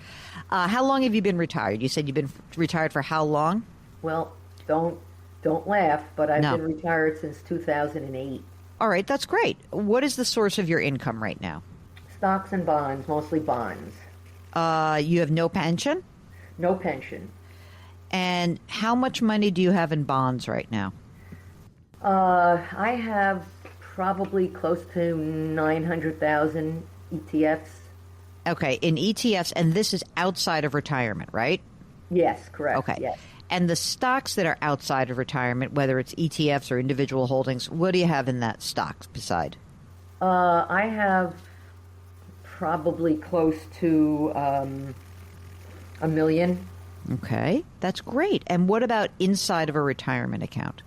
How long have you been retired? You said you've been retired for how long? Well, don't laugh, but I've been retired since 2008. All right, that's great. What is the source of your income right now? Stocks and bonds, mostly bonds. You have no pension? No pension. And how much money do you have in bonds right now? I have probably close to 900,000 ETFs. Okay, in ETFs, and this is outside of retirement, right? Yes, correct. Okay. Yes. And the stocks that are outside of retirement, whether it's ETFs or individual holdings, what do you have in that stocks beside? I have probably close to $1 million. Okay, that's great. And what about inside of a retirement account?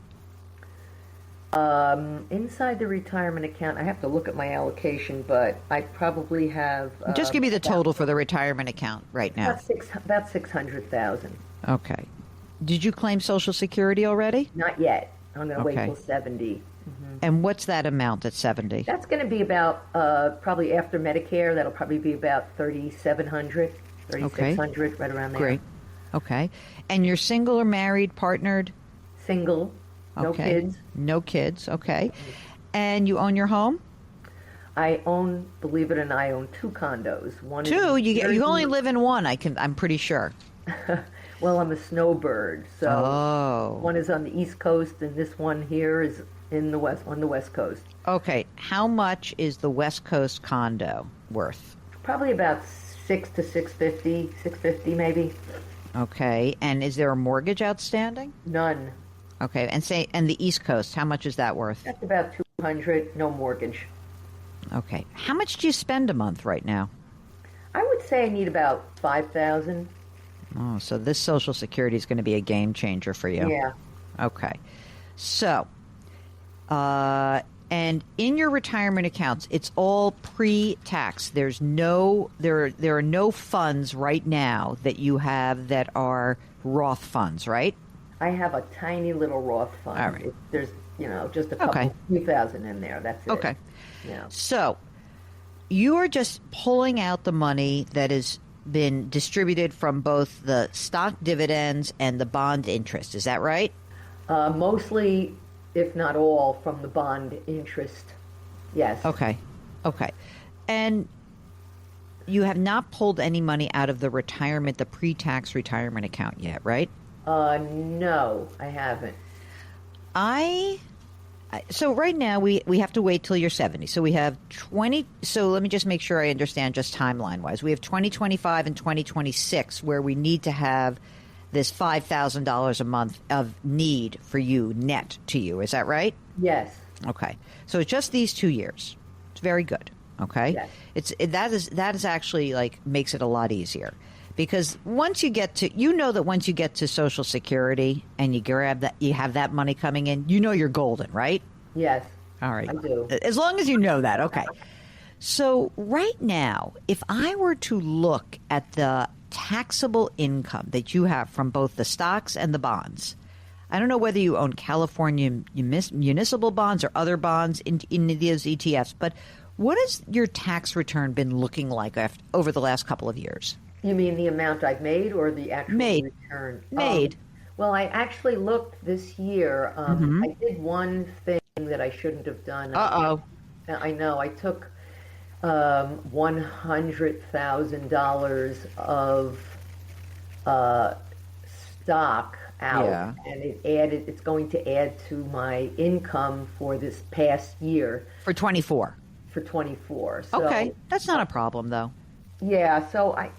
Inside the retirement account, I have to look at my allocation, but I probably have. Just give me the total for the retirement account right now. About 600,000. Okay. Did you claim Social Security already? Not yet. I'm going to wait Okay. till 70. And what's that amount at 70? That's going to be about probably after Medicare. That'll probably be about 3,700, 3,600, right around there. Great. Okay. And you're single or married, partnered? Single. No Okay. kids. No kids. Okay. And you own your home? I own, believe it or not, I own 2 condos. One Two? is You only live in one. I'm pretty sure. Well, I'm a snowbird, so Oh. one is on the East Coast, and this one here is on the West Coast. Okay. How much is the West Coast condo worth? Probably about 6 to 650 maybe. Okay. And is there a mortgage outstanding? None. Okay. And the East Coast, how much is that worth? That's about 200. No mortgage. Okay. How much do you spend a month right now? I would say I need about 5,000. Oh, so this Social Security is going to be a game changer for you. Yeah. Okay. So, and in your retirement accounts, it's all pre-tax. There are no funds right now that you have that are Roth funds, right? I have a tiny little Roth fund. All right. There's, just a couple, few thousand in there. That's it. Okay. Yeah. So, you are just pulling out the money that has been distributed from both the stock dividends and the bond interest. Is that right? Mostly, if not all, from the bond interest. Yes. Okay. And you have not pulled any money out of the pre-tax retirement account yet, right? No, I haven't. So right now we have to wait till you're 70. So we have 20. So let me just make sure I understand just timeline wise. We have 2025 and 2026 where we need to have this $5,000 a month of need for you net to you. Is that right? Yes. Okay. So it's just these 2 years. It's very good. Okay. Yes. That is actually makes it a lot easier. Because once you get to Social Security and you have that money coming in, you're golden, right? Yes. All right. I do. As long as you know that, okay. So right now, if I were to look at the taxable income that you have from both the stocks and the bonds, I don't know whether you own California municipal bonds or other bonds in those ETFs, but what has your tax return been looking like over the last couple of years? You mean the amount I've made or the actual return? Made. Well, I actually looked this year. I did one thing that I shouldn't have done. Uh-oh. I know. I took $100,000 of stock out, Yeah. and it's going to add to my income for this past year. For 24. For 24. So, Okay. That's not a problem, though. yeah, so I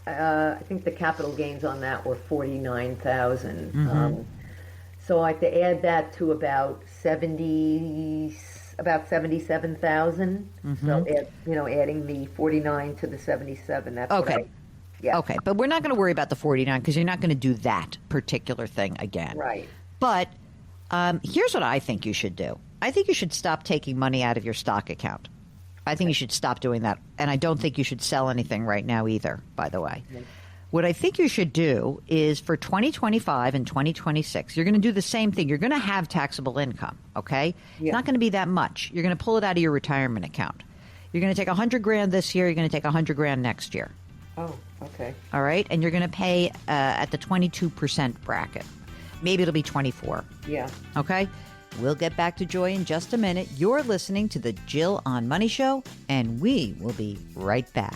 think the capital gains on that were 49,000. So I have to add that to about 77,000. So adding the 49 to the 77. That's Okay. What yeah. Okay, but we're not going to worry about the 49 because you're not going to do that particular thing again. Right. But here's what I think you should do. I think you should stop taking money out of your stock account. I think you should stop doing that. And I don't think you should sell anything right now either, by the way. What I think you should do is for 2025 and 2026, you're going to do the same thing. You're going to have taxable income, okay? It's not going to be that much. You're going to pull it out of your retirement account. You're going to take $100,000 this year. You're going to take $100,000 next year. Oh, okay. All right? And you're going to pay at the 22% bracket. Maybe it'll be 24. Yeah. Okay? We'll get back to Joy in just a minute. You're listening to the Jill on Money Show, and we will be right back.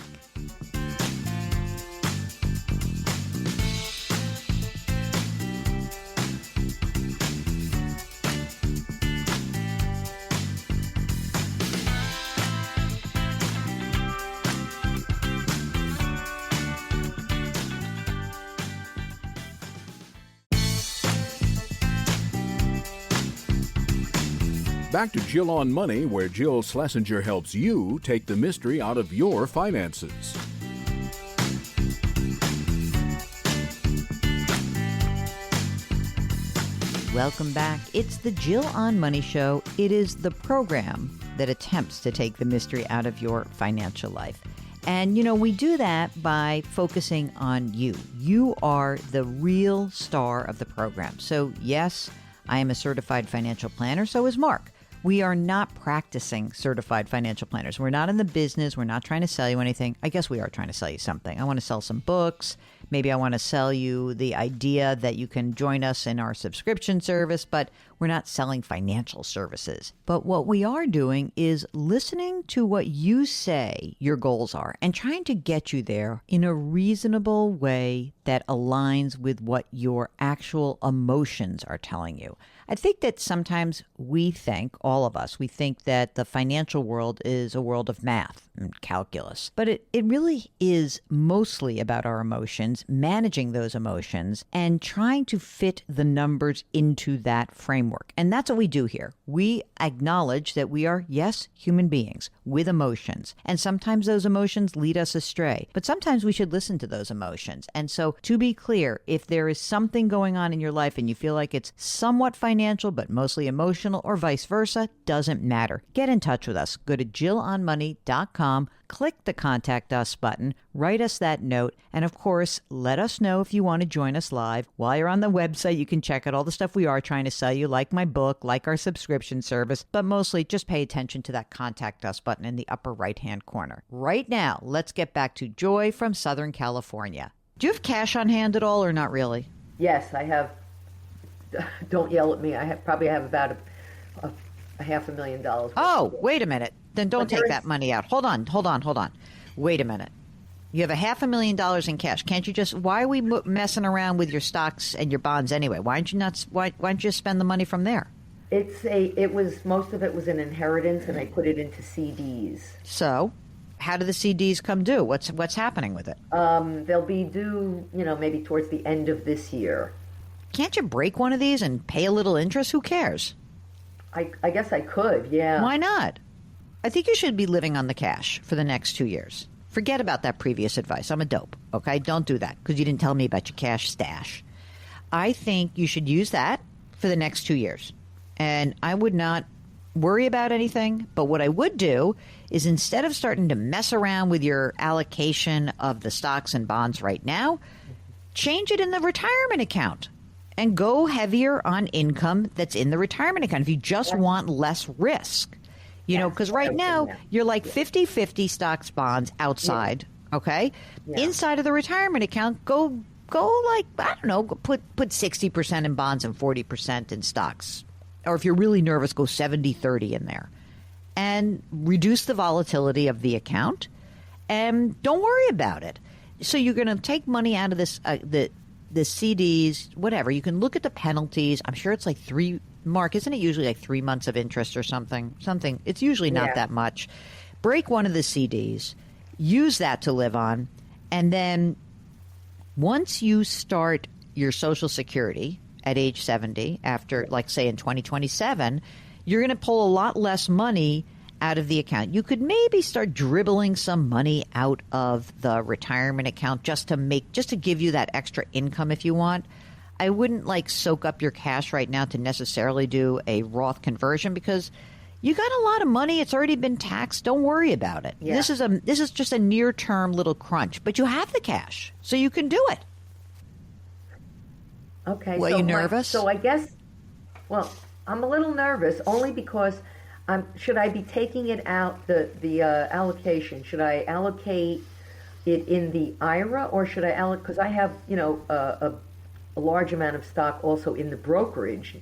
Back to Jill on Money, where Jill Schlesinger helps you take the mystery out of your finances. Welcome back. It's the Jill on Money Show. It is the program that attempts to take the mystery out of your financial life. And, we do that by focusing on you. You are the real star of the program. So, yes, I am a certified financial planner. So is Mark. We are not practicing certified financial planners. We're not in the business. We're not trying to sell you anything. I guess we are trying to sell you something. I want to sell some books. Maybe I want to sell you the idea that you can join us in our subscription service, but we're not selling financial services. But what we are doing is listening to what you say your goals are and trying to get you there in a reasonable way that aligns with what your actual emotions are telling you. I think that sometimes we think, all of us, we think that the financial world is a world of math and calculus. But it really is mostly about our emotions, managing those emotions, and trying to fit the numbers into that framework. And that's what we do here. We acknowledge that we are, yes, human beings with emotions. And sometimes those emotions lead us astray. But sometimes we should listen to those emotions. And so, to be clear, if there is something going on in your life and you feel like it's somewhat financial but mostly emotional or vice versa, doesn't matter. Get in touch with us. Go to JillOnMoney.com, click the Contact Us button, write us that note, and of course, let us know if you want to join us live. While you're on the website, you can check out all the stuff we are trying to sell you, like my book, like our subscription service, but mostly just pay attention to that Contact Us button in the upper right-hand corner. Right now, let's get back to Joy from Southern California. Do you have cash on hand at all or not really? Yes, I have. Don't yell at me. I probably have about a $500,000. Oh, wait a minute. Then don't take that money out. Hold on. Wait a minute. You have $500,000 in cash. Can't you just? Why are we messing around with your stocks and your bonds anyway? Why don't you just spend the money from there? Most of it was an inheritance, and I put it into CDs. So, how do the CDs come due? What's happening with it? They'll be due, maybe towards the end of this year. Can't you break one of these and pay a little interest? Who cares? I guess I could, yeah. Why not? I think you should be living on the cash for the next 2 years. Forget about that previous advice. I'm a dope, okay? Don't do that because you didn't tell me about your cash stash. I think you should use that for the next 2 years. And I would not worry about anything, but what I would do is instead of starting to mess around with your allocation of the stocks and bonds right now, change it in the retirement account. And go heavier on income that's in the retirement account if you just want less risk. Because right now you're like 50-50 stocks, bonds outside, okay? Yeah. Inside of the retirement account, go like, I don't know, put 60% in bonds and 40% in stocks. or if you're really nervous, go 70-30 in there. And reduce the volatility of the account. And don't worry about it. So you're going to take money out of this, the CDs, whatever. You can look at the penalties. I'm sure it's like Mark, isn't it usually like 3 months of interest or something? It's usually not that much. Break one of the CDs, use that to live on, and then once you start your Social Security at age 70, after, like, say, in 2027, you're going to pull a lot less money out of the account. You could maybe start dribbling some money out of the retirement account just to give you that extra income if you want. I wouldn't like soak up your cash right now to necessarily do a Roth conversion because you got a lot of money. It's already been taxed. Don't worry about it. Yeah. This is just a near-term little crunch, but you have the cash, so you can do it. Okay. Well, are you nervous? I guess, well, I'm a little nervous only because should I be taking it out, the allocation? Should I allocate it in the IRA or should I allocate, because I have, a large amount of stock also in the brokerage.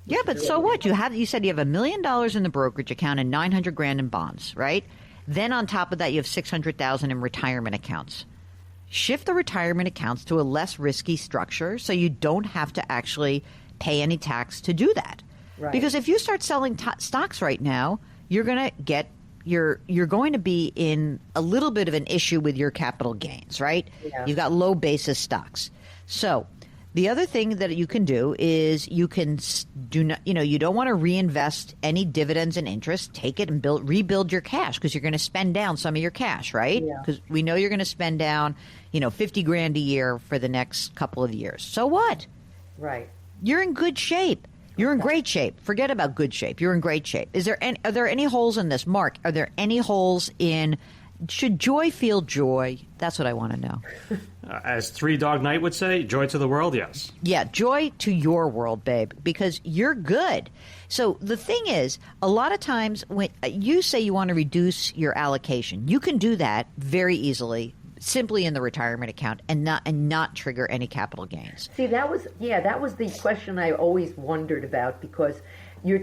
Yeah, but so what? You said you have $1 million in the brokerage account and $900,000 in bonds, right? Then on top of that, you have $600,000 in retirement accounts. Shift the retirement accounts to a less risky structure so you don't have to actually pay any tax to do that. Right. Because if you start selling stocks right now, you're going to be in a little bit of an issue with your capital gains, right? Yeah. You've got low basis stocks. So the other thing that you can do is you can you don't want to reinvest any dividends and interest. Take it and rebuild your cash because you're going to spend down some of your cash, right? Because we know you're going to spend down, $50,000 a year for the next couple of years. So what? Right. You're in good shape. You're in great shape. Forget about good shape. You're in great shape. Are there any holes in this, Mark? Are there any holes in? Should joy feel joy? That's what I want to know. As Three Dog Night would say, joy to the world, yes. Yeah, joy to your world, babe, because you're good. So the thing is, a lot of times when you say you want to reduce your allocation, you can do that very easily, simply in the retirement account and not trigger any capital gains. See, that was the question I always wondered about because you're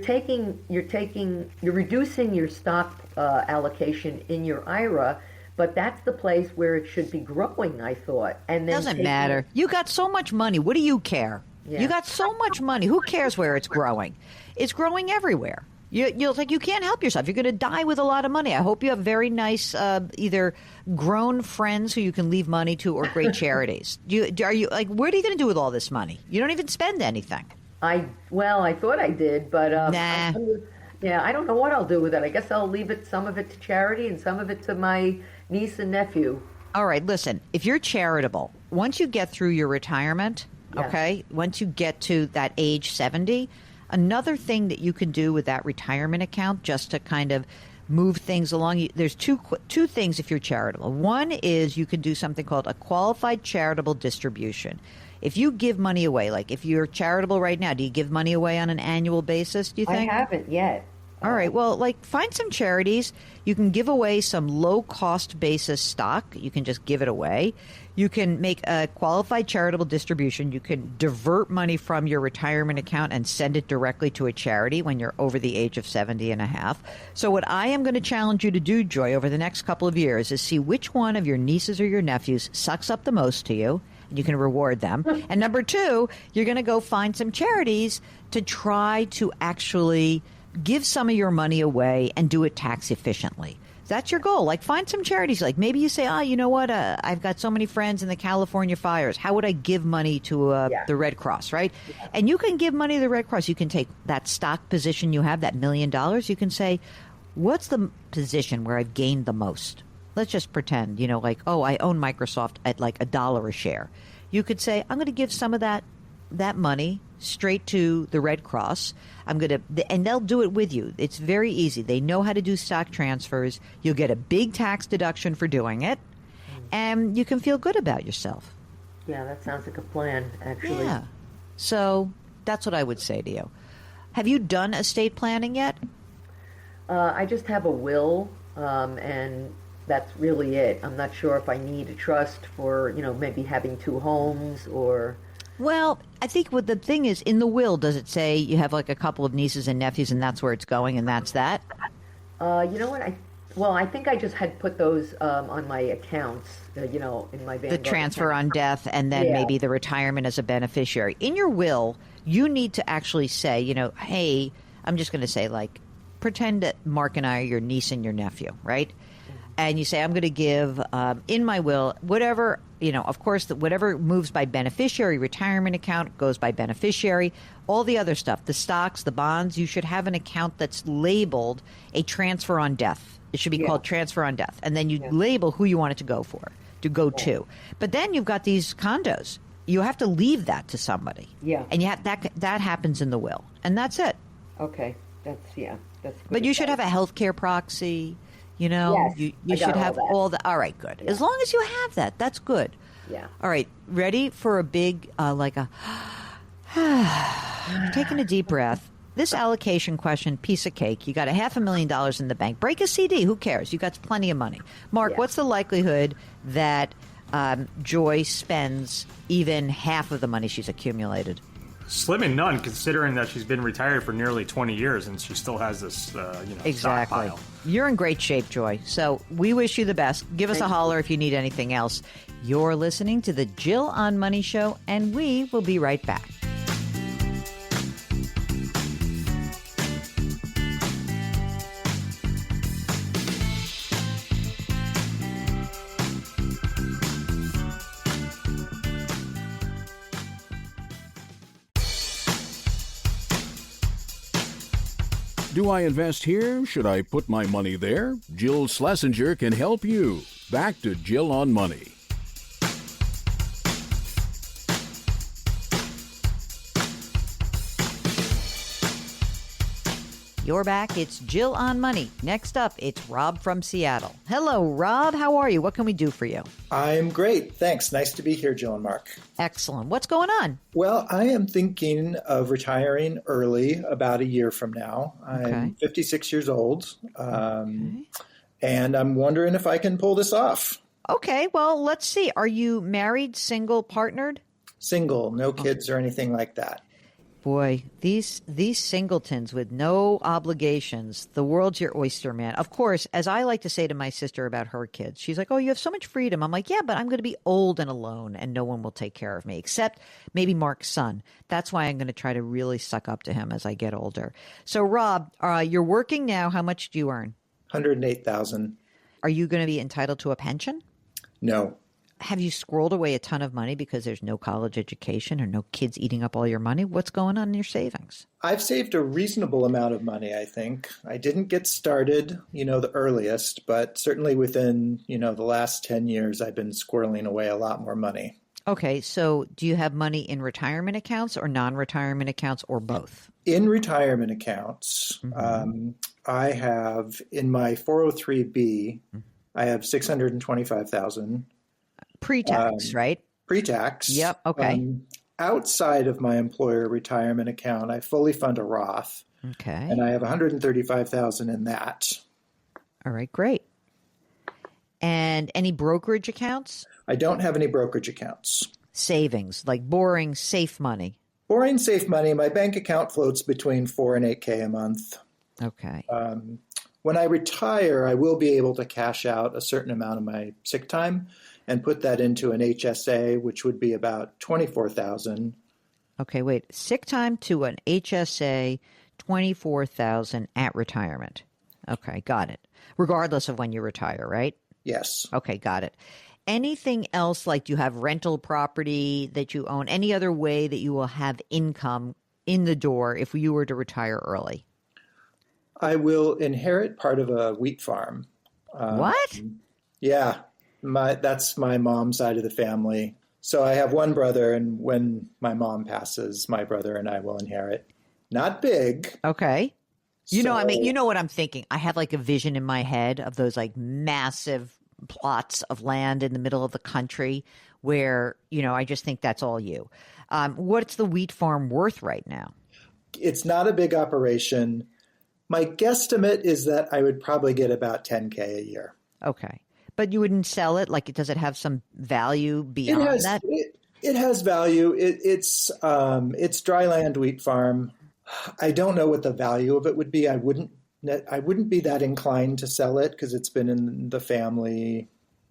reducing your stock allocation in your IRA, but that's the place where it should be growing, I thought. And then doesn't matter. You got so much money. What do you care? Yeah. You got so much money. Who cares where it's growing? It's growing everywhere. You can't help yourself. You're going to die with a lot of money. I hope you have very nice, either grown friends who you can leave money to or great charities. Are you what are you going to do with all this money? You don't even spend anything. I thought I did, but nah. I don't know what I'll do with it. I guess I'll leave some of it to charity and some of it to my niece and nephew. All right, listen, if you're charitable, once you get through your retirement, okay, once you get to that age 70, another thing that you can do with that retirement account just to kind of move things along, there's two things if you're charitable. One is you can do something called a qualified charitable distribution. If you give money away, like if you're charitable right now, do you give money away on an annual basis, do you think? I haven't yet. All right. Well, find some charities. You can give away some low-cost basis stock. You can just give it away. You can make a qualified charitable distribution. You can divert money from your retirement account and send it directly to a charity when you're over the age of 70 and a half. So what I am going to challenge you to do, Joy, over the next couple of years is see which one of your nieces or your nephews sucks up the most to you. You can reward them. And number two, you're going to go find some charities to try to actually give some of your money away and do it tax efficiently. That's your goal. Find some charities. Maybe you say, you know what? I've got so many friends in the California fires. How would I give money to the Red Cross, right? Yeah. And you can give money to the Red Cross. You can take that stock position you have, that $1 million. You can say, what's the position where I've gained the most? Let's just pretend, I own Microsoft at $1 a share. You could say, I'm going to give some of that money straight to the Red Cross. and they'll do it with you. It's very easy. They know how to do stock transfers. You'll get a big tax deduction for doing it, and you can feel good about yourself. Yeah, that sounds like a plan, actually. Yeah. So that's what I would say to you. Have you done estate planning yet? I just have a will, and that's really it. I'm not sure if I need a trust for, maybe having two homes or... Well, I think what the thing is, in the will, does it say you have like a couple of nieces and nephews and that's where it's going and that's that? You know what? I think I just had put those on my accounts, in my Vanguard The transfer account. on death and then Yeah. maybe the retirement as a beneficiary. In your will, you need to actually say, hey, I'm just going to say, like, pretend that Mark and I are your niece and your nephew, right? And you say, I'm going to give, in my will, whatever, of course, whatever moves by beneficiary, retirement account goes by beneficiary, all the other stuff, the stocks, the bonds, you should have an account that's labeled a transfer on death. It should be called transfer on death. And then you label who you want it to go to. But then you've got these condos. You have to leave that to somebody. Yeah. And that happens in the will. And that's it. Okay. That's good. But you should have a healthcare proxy. Yes, you I should got have all that. all the. All right, good. As long as you have that, that's good. Yeah. All right, ready for a big, taking a deep breath. This allocation question, piece of cake. You got $500,000 in the bank. Break a CD. Who cares? You got plenty of money. Mark, what's the likelihood that Joy spends even half of the money she's accumulated? Slim and none, considering that she's been retired for nearly 20 years and she still has this, Exactly. stockpile. You're in great shape, Joy. So we wish you the best. Give us a holler if you need anything else. You're listening to the Jill on Money Show, and we will be right back. Do I invest here? Should I put my money there? Jill Schlesinger can help you. Back to Jill on Money. You're back. It's Jill on Money. Next up, it's Rob from Seattle. Hello, Rob. How are you? What can we do for you? I'm great. Thanks. Nice to be here, Jill and Mark. Excellent. What's going on? Well, I am thinking of retiring early about a year from now. I'm 56 years old, and I'm wondering if I can pull this off. Okay. Well, let's see. Are you married, single, partnered? Single, no kids or anything like that. Boy, these singletons with no obligations, the world's your oyster, man. Of course, as I like to say to my sister about her kids, she's like, oh, you have so much freedom. I'm like, yeah, but I'm going to be old and alone and no one will take care of me except maybe Mark's son. That's why I'm going to try to really suck up to him as I get older. So, Rob, you're working now. How much do you earn? $108,000. Are you going to be entitled to a pension? No. Have you squirreled away a ton of money because there's no college education or no kids eating up all your money? What's going on in your savings? I've saved a reasonable amount of money, I think. I didn't get started, the earliest, but certainly within, the last 10 years, I've been squirreling away a lot more money. Okay, so do you have money in retirement accounts or non-retirement accounts or both? In retirement accounts, I have in my 403B, I have $625,000. Pre-tax, right? Pre-tax. Yep. Okay. Outside of my employer retirement account, I fully fund a Roth. Okay. And I have $135,000 in that. All right, great. And any brokerage accounts? I don't have any brokerage accounts. Savings, like boring, safe money. Boring, safe money. My bank account floats between $4,000 and $8,000 a month. Okay. When I retire, I will be able to cash out a certain amount of my sick time and put that into an HSA, which would be about $24,000. Okay, wait. Sick time to an HSA, $24,000 at retirement. Okay, got it. Regardless of when you retire, right? Yes. Okay, got it. Anything else, like do you have rental property that you own? Any other way that you will have income in the door if you were to retire early? I will inherit part of a wheat farm. What? Yeah. That's my mom's side of the family. So I have one brother, and when my mom passes, my brother and I will inherit. Not big. Okay. You know what I'm thinking. I have like a vision in my head of those like massive plots of land in the middle of the country where, I just think that's all you. What's the wheat farm worth right now? It's not a big operation. My guesstimate is that I would probably get about $10,000 a year. Okay. But you wouldn't sell it? Like, does it have some value beyond that? It has value. It's dry land wheat farm. I don't know what the value of it would be. I wouldn't be that inclined to sell it because it's been in the family.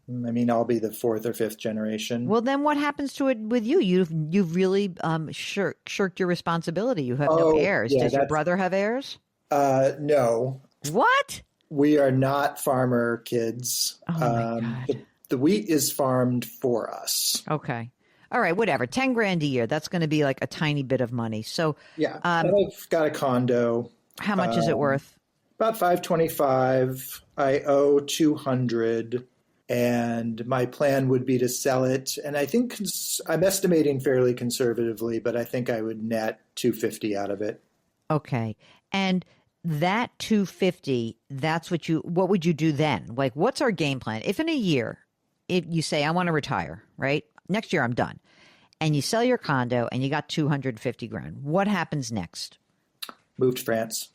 I mean, I'll be the fourth or fifth generation. Well, then what happens to it with you? You've really shirked your responsibility. You have no heirs. Yeah, Does your brother have heirs? No. What? We are not farmer kids. Oh my God. The wheat is farmed for us. Okay. All right, whatever. 10 grand a year. That's going to be like a tiny bit of money. So yeah, I've got a condo. How much is it worth? About $525. I owe $200, and my plan would be to sell it. And I think I'm estimating fairly conservatively, but I think I would net $250 out of it. Okay, and that $250. What would you do then? Like, what's our game plan? If in a year, if you say I want to retire, right? Next year I'm done. And you sell your condo and you got $250 grand. What happens next? Move to France.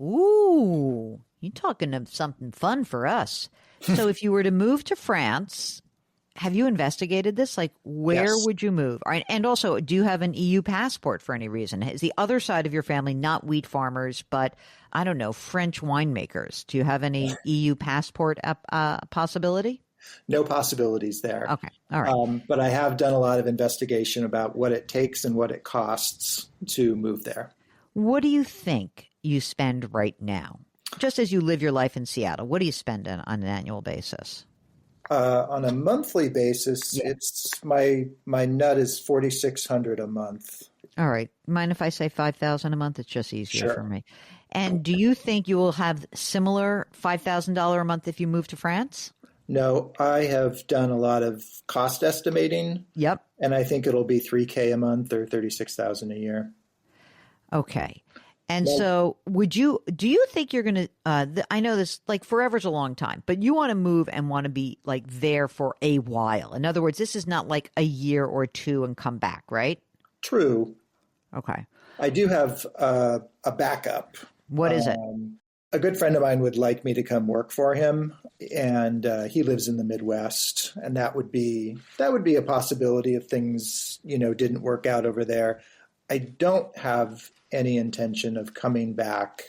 Ooh, you're talking of something fun for us. So if you were to move to France, have you investigated this? Like, where would you move? All right, and also, do you have an EU passport for any reason? Is the other side of your family not wheat farmers, but, I don't know, French winemakers? Do you have any EU passport possibility? No possibilities there. Okay. All right. But I have done a lot of investigation about what it takes and what it costs to move there. What do you think you spend right now? Just as you live your life in Seattle, what do you spend on an annual basis? On a monthly basis, it's my nut is $4,600 a month. All right. Mind if I say $5,000 a month? It's just easier for me. And do you think you will have similar $5,000 a month if you move to France? No, I have done a lot of cost estimating. Yep. And I think it'll be $3,000 a month or $36,000 a year. Okay. And so do you think you're going to, I know this, like forever's a long time, but you want to move and want to be like there for a while. In other words, this is not like a year or two and come back, right? True. Okay. I do have a backup. What is it? A good friend of mine would like me to come work for him, and he lives in the Midwest, and that would be a possibility if things, didn't work out over there. I don't have any intention of coming back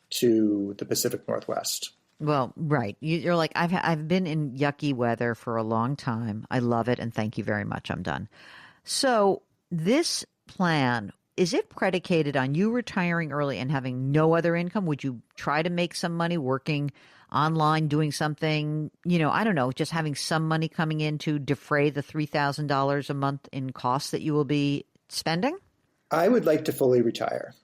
to the Pacific Northwest. Well, right. You're like, I've been in yucky weather for a long time. I love it, and thank you very much. I'm done. So this plan, is it predicated on you retiring early and having no other income? Would you try to make some money working online, doing something, I don't know, just having some money coming in to defray the $3,000 a month in costs that you will be spending? I would like to fully retire.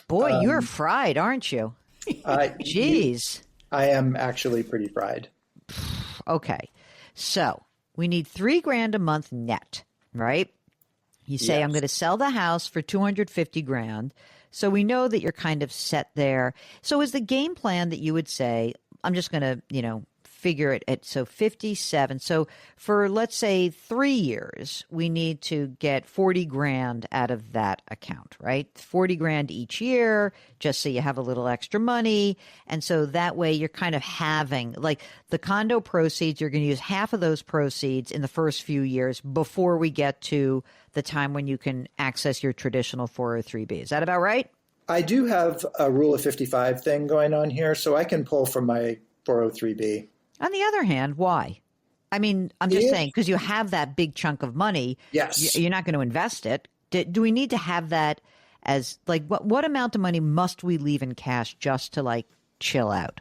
Boy, you're fried, aren't you? Jeez. I am actually pretty fried. Okay. So we need $3,000 a month net, right? You say, I'm going to sell the house for $250 grand. So we know that you're kind of set there. So is the game plan that you would say, I'm just going to, figure it at, so 57. So for, let's say 3 years, we need to get 40 grand out of that account, right? 40 grand each year, just so you have a little extra money. And so that way you're kind of having, like the condo proceeds, you're going to use half of those proceeds in the first few years before we get to the time when you can access your traditional 403B. Is that about right? I do have a rule of 55 thing going on here, so I can pull from my 403B. On the other hand, why? I mean, I'm just saying, because you have that big chunk of money. Yes. You're not going to invest it. Do we need to have that as, like, what amount of money must we leave in cash just to, like, chill out?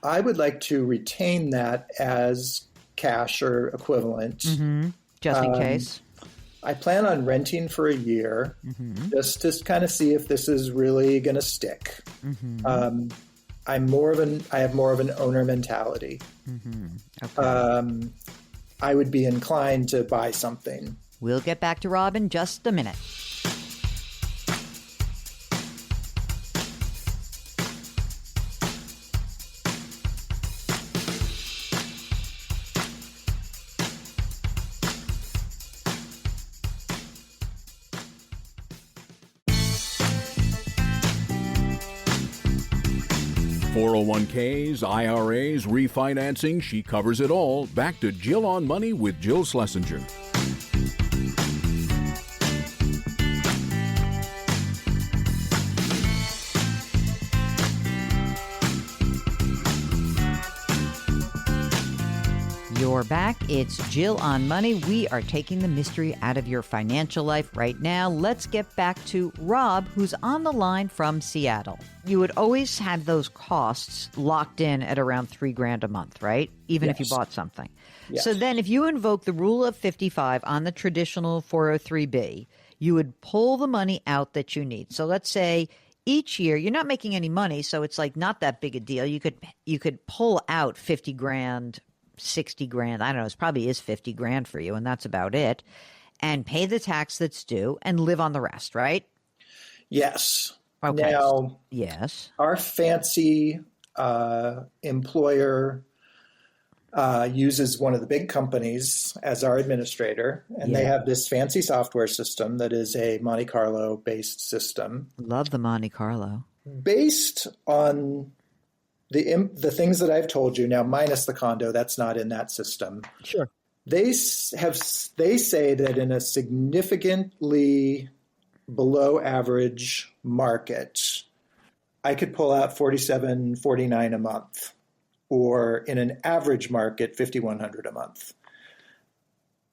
I would like to retain that as cash or equivalent. Mm-hmm. Just in case. I plan on renting for a year, just to kind of see if this is really going to stick. Mm-hmm. I have more of an owner mentality. Mm-hmm. Okay. I would be inclined to buy something. We'll get back to Rob in just a minute. .401ks, IRAs, refinancing, she covers it all. Back to Jill on Money with Jill Schlesinger. You're back. It's Jill on Money. We are taking the mystery out of your financial life right now. Let's get back to Rob, who's on the line from Seattle. You would always have those costs locked in at around $3,000 a month, right? Even if you bought something. Yes. So then if you invoke the rule of 55 on the traditional 403B, you would pull the money out that you need. So let's say each year you're not making any money, so it's like not that big a deal. You could pull out 50 grand, 60 grand. I don't know. It probably is 50 grand for you, and that's about it. And pay the tax that's due and live on the rest, right? Yes. Okay. Now, yes. Our fancy employer uses one of the big companies as our administrator, and they have this fancy software system that is a Monte Carlo based system. Love the Monte Carlo. Based on the things that I've told you now, minus the condo, that's not in that system. Sure. They say that in a significantly below average market, I could pull out $4,749 $49 a month, or in an average market, $5,100 a month.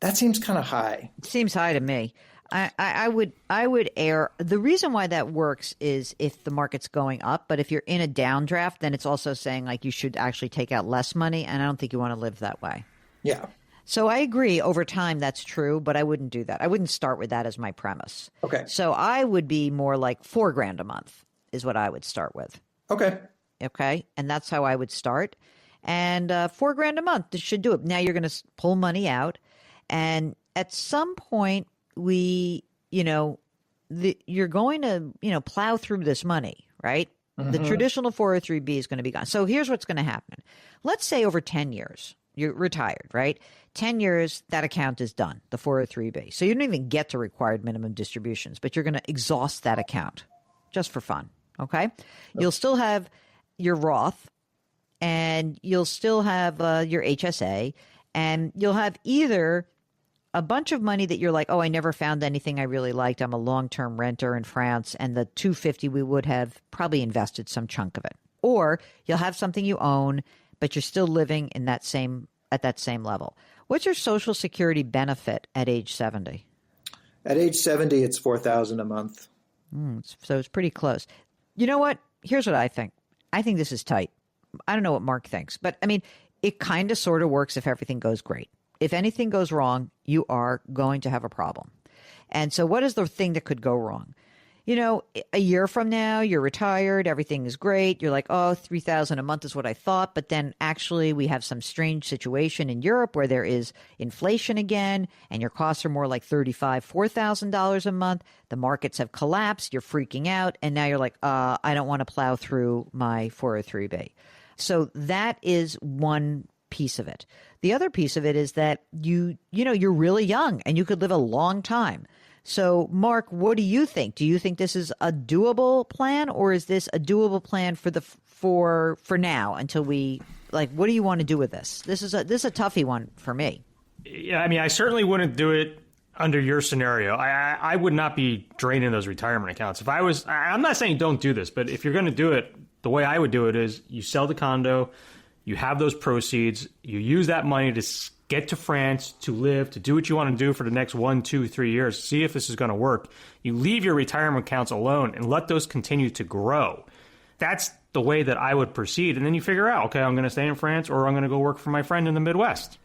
That seems kind of high. It seems high to me. I would err. The reason why that works is if the market's going up, but if you're in a downdraft, then it's also saying like you should actually take out less money, and I don't think you want to live that way. Yeah. So I agree over time that's true, but I wouldn't do that. I wouldn't start with that as my premise. Okay. So I would be more like $4,000 a month is what I would start with. Okay. Okay. And that's how I would start. And $4,000 a month should do it. Now you're going to pull money out. And at some point you're going to, plow through this money, right? Mm-hmm. The traditional 403B is going to be gone. So here's what's going to happen. Let's say over 10 years, you're retired, right? 10 years, that account is done, the 403B. So you don't even get to required minimum distributions, but you're going to exhaust that account just for fun, okay? Yep. You'll still have your Roth, and you'll still have your HSA, and you'll have either a bunch of money that you're like, oh, I never found anything I really liked. I'm a long-term renter in France, and the $250 we would have probably invested some chunk of it. Or you'll have something you own, but you're still living in at that same level. What's your Social Security benefit at age 70? At age 70, it's $4,000 a month. So it's pretty close. You know what? Here's what I think. I think this is tight. I don't know what Mark thinks, but I mean, it kind of sort of works if everything goes great. If anything goes wrong, you are going to have a problem. And so what is the thing that could go wrong? A year from now, you're retired, everything is great. You're like, oh, $3,000 a month is what I thought. But then actually we have some strange situation in Europe where there is inflation again, and your costs are more like $35,000, $4,000 a month. The markets have collapsed. You're freaking out. And now you're like, I don't want to plow through my 403B. So that is one piece of it. The other piece of it is that you're really young and you could live a long time. So, Mark, what do you think? Do you think this is a doable plan, or is this a doable plan for now until what do you want to do with this? This is a toughie one for me. Yeah, I mean, I certainly wouldn't do it under your scenario. I would not be draining those retirement accounts. I'm not saying don't do this, but if you're going to do it, the way I would do it is you sell the condo, you have those proceeds, you use that money to get to France, to live, to do what you want to do for the next 1, 2, 3 years, see if this is going to work. You leave your retirement accounts alone and let those continue to grow. That's the way that I would proceed. And then you figure out, okay, I'm going to stay in France, or I'm going to go work for my friend in the Midwest.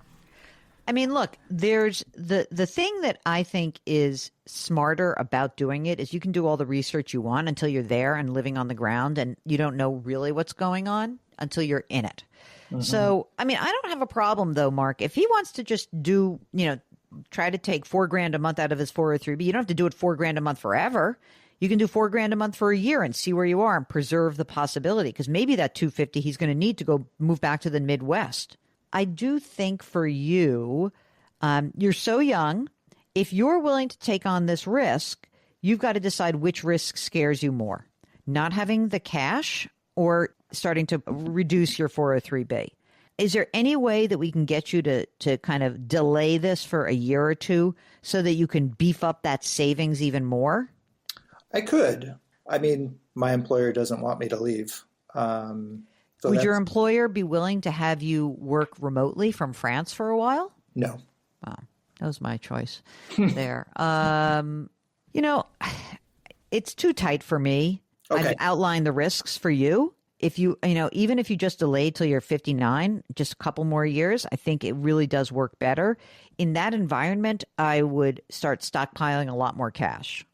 I mean, look, there's the thing that I think is smarter about doing it is you can do all the research you want until you're there and living on the ground, and you don't know really what's going on until you're in it. Mm-hmm. So, I mean, I don't have a problem, though, Mark. If he wants to just do, try to take $4,000 a month out of his 403B, you don't have to do it $4,000 a month forever. You can do $4,000 a month for a year and see where you are and preserve the possibility, because maybe that $250 he's going to need to go move back to the Midwest. I do think for you, you're so young. If you're willing to take on this risk, you've got to decide which risk scares you more. Not having the cash or starting to reduce your 403B. Is there any way that we can get you to kind of delay this for a year or two so that you can beef up that savings even more? I could. I mean, my employer doesn't want me to leave. So Would your employer be willing to have you work remotely from France for a while? No. Wow. That was my choice there. You know, it's too tight for me. Okay. I've outlined the risks for you. If even if you just delay till you're 59, just a couple more years, I think it really does work better. In that environment, I would start stockpiling a lot more cash.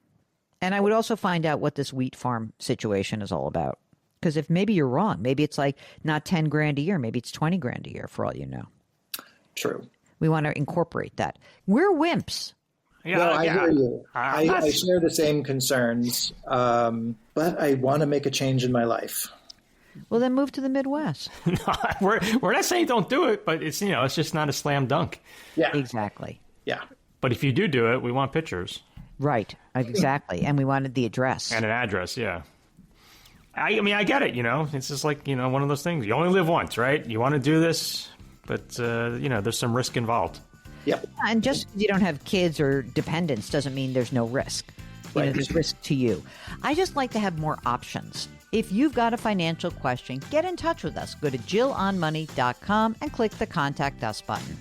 And I would also find out what this wheat farm situation is all about. Because if maybe you're wrong, maybe it's like not 10 grand a year, maybe it's 20 grand a year for all you know. True. We want to incorporate that. We're wimps. Yeah, No, I hear you. I share the same concerns, but I want to make a change in my life. Well, then move to the Midwest. No, we're not saying don't do it, but it's it's just not a slam dunk. Yeah. Exactly. Yeah. But if you do it, we want pictures. Right. Exactly. And we wanted the address. And an address, yeah. I mean, I get it, It's just like, one of those things. You only live once, right? You want to do this, but, there's some risk involved. Yep. And just because you don't have kids or dependents doesn't mean there's no risk. Right. There's risk to you. I just like to have more options. If you've got a financial question, get in touch with us. Go to JillOnMoney.com and click the Contact Us button.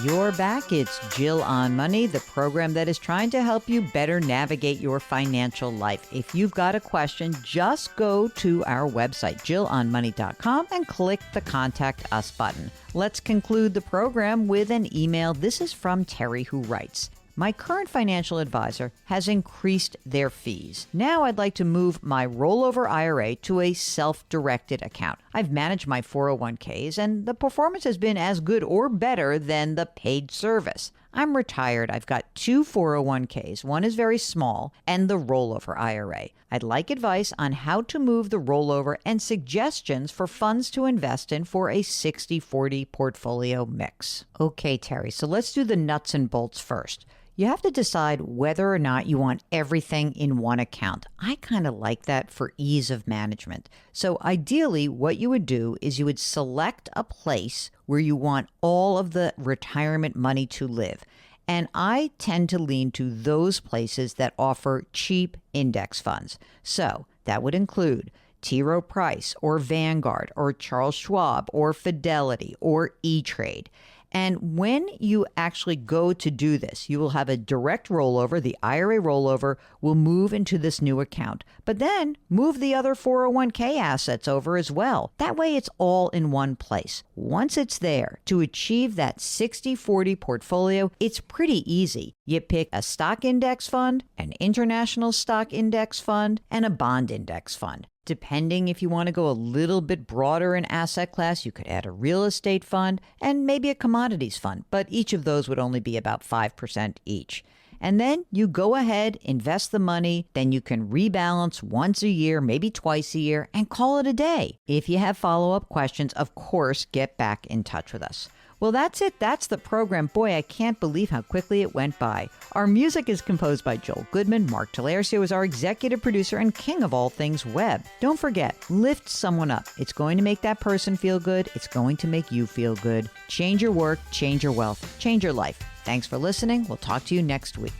You're back. It's Jill on Money, the program that is trying to help you better navigate your financial life. If you've got a question, just go to our website, JillOnMoney.com, and click the Contact Us button. Let's conclude the program with an email. This is from Terry, who writes, my current financial advisor has increased their fees. Now I'd like to move my rollover IRA to a self-directed account. I've managed my 401ks and the performance has been as good or better than the paid service. I'm retired. I've got 2 401ks. One is very small and the rollover IRA. I'd like advice on how to move the rollover and suggestions for funds to invest in for a 60-40 portfolio mix. Okay, Terry, so let's do the nuts and bolts first. You have to decide whether or not you want everything in one account. I kind of like that for ease of management. So ideally, what you would do is you would select a place where you want all of the retirement money to live. And I tend to lean to those places that offer cheap index funds. So that would include T. Rowe Price or Vanguard or Charles Schwab or Fidelity or E-Trade. And when you actually go to do this, you will have a direct rollover. The IRA rollover will move into this new account, but then move the other 401k assets over as well. That way it's all in one place. Once it's there, to achieve that 60-40 portfolio, it's pretty easy. You pick a stock index fund, an international stock index fund, and a bond index fund. Depending if you want to go a little bit broader in asset class, you could add a real estate fund and maybe a commodities fund, but each of those would only be about 5% each. And then you go ahead, invest the money, then you can rebalance once a year, maybe twice a year, and call it a day. If you have follow-up questions, of course, get back in touch with us. Well, that's it. That's the program. Boy, I can't believe how quickly it went by. Our music is composed by Joel Goodman. Mark Talercio is our executive producer and king of all things web. Don't forget, lift someone up. It's going to make that person feel good. It's going to make you feel good. Change your work, change your wealth, change your life. Thanks for listening. We'll talk to you next week.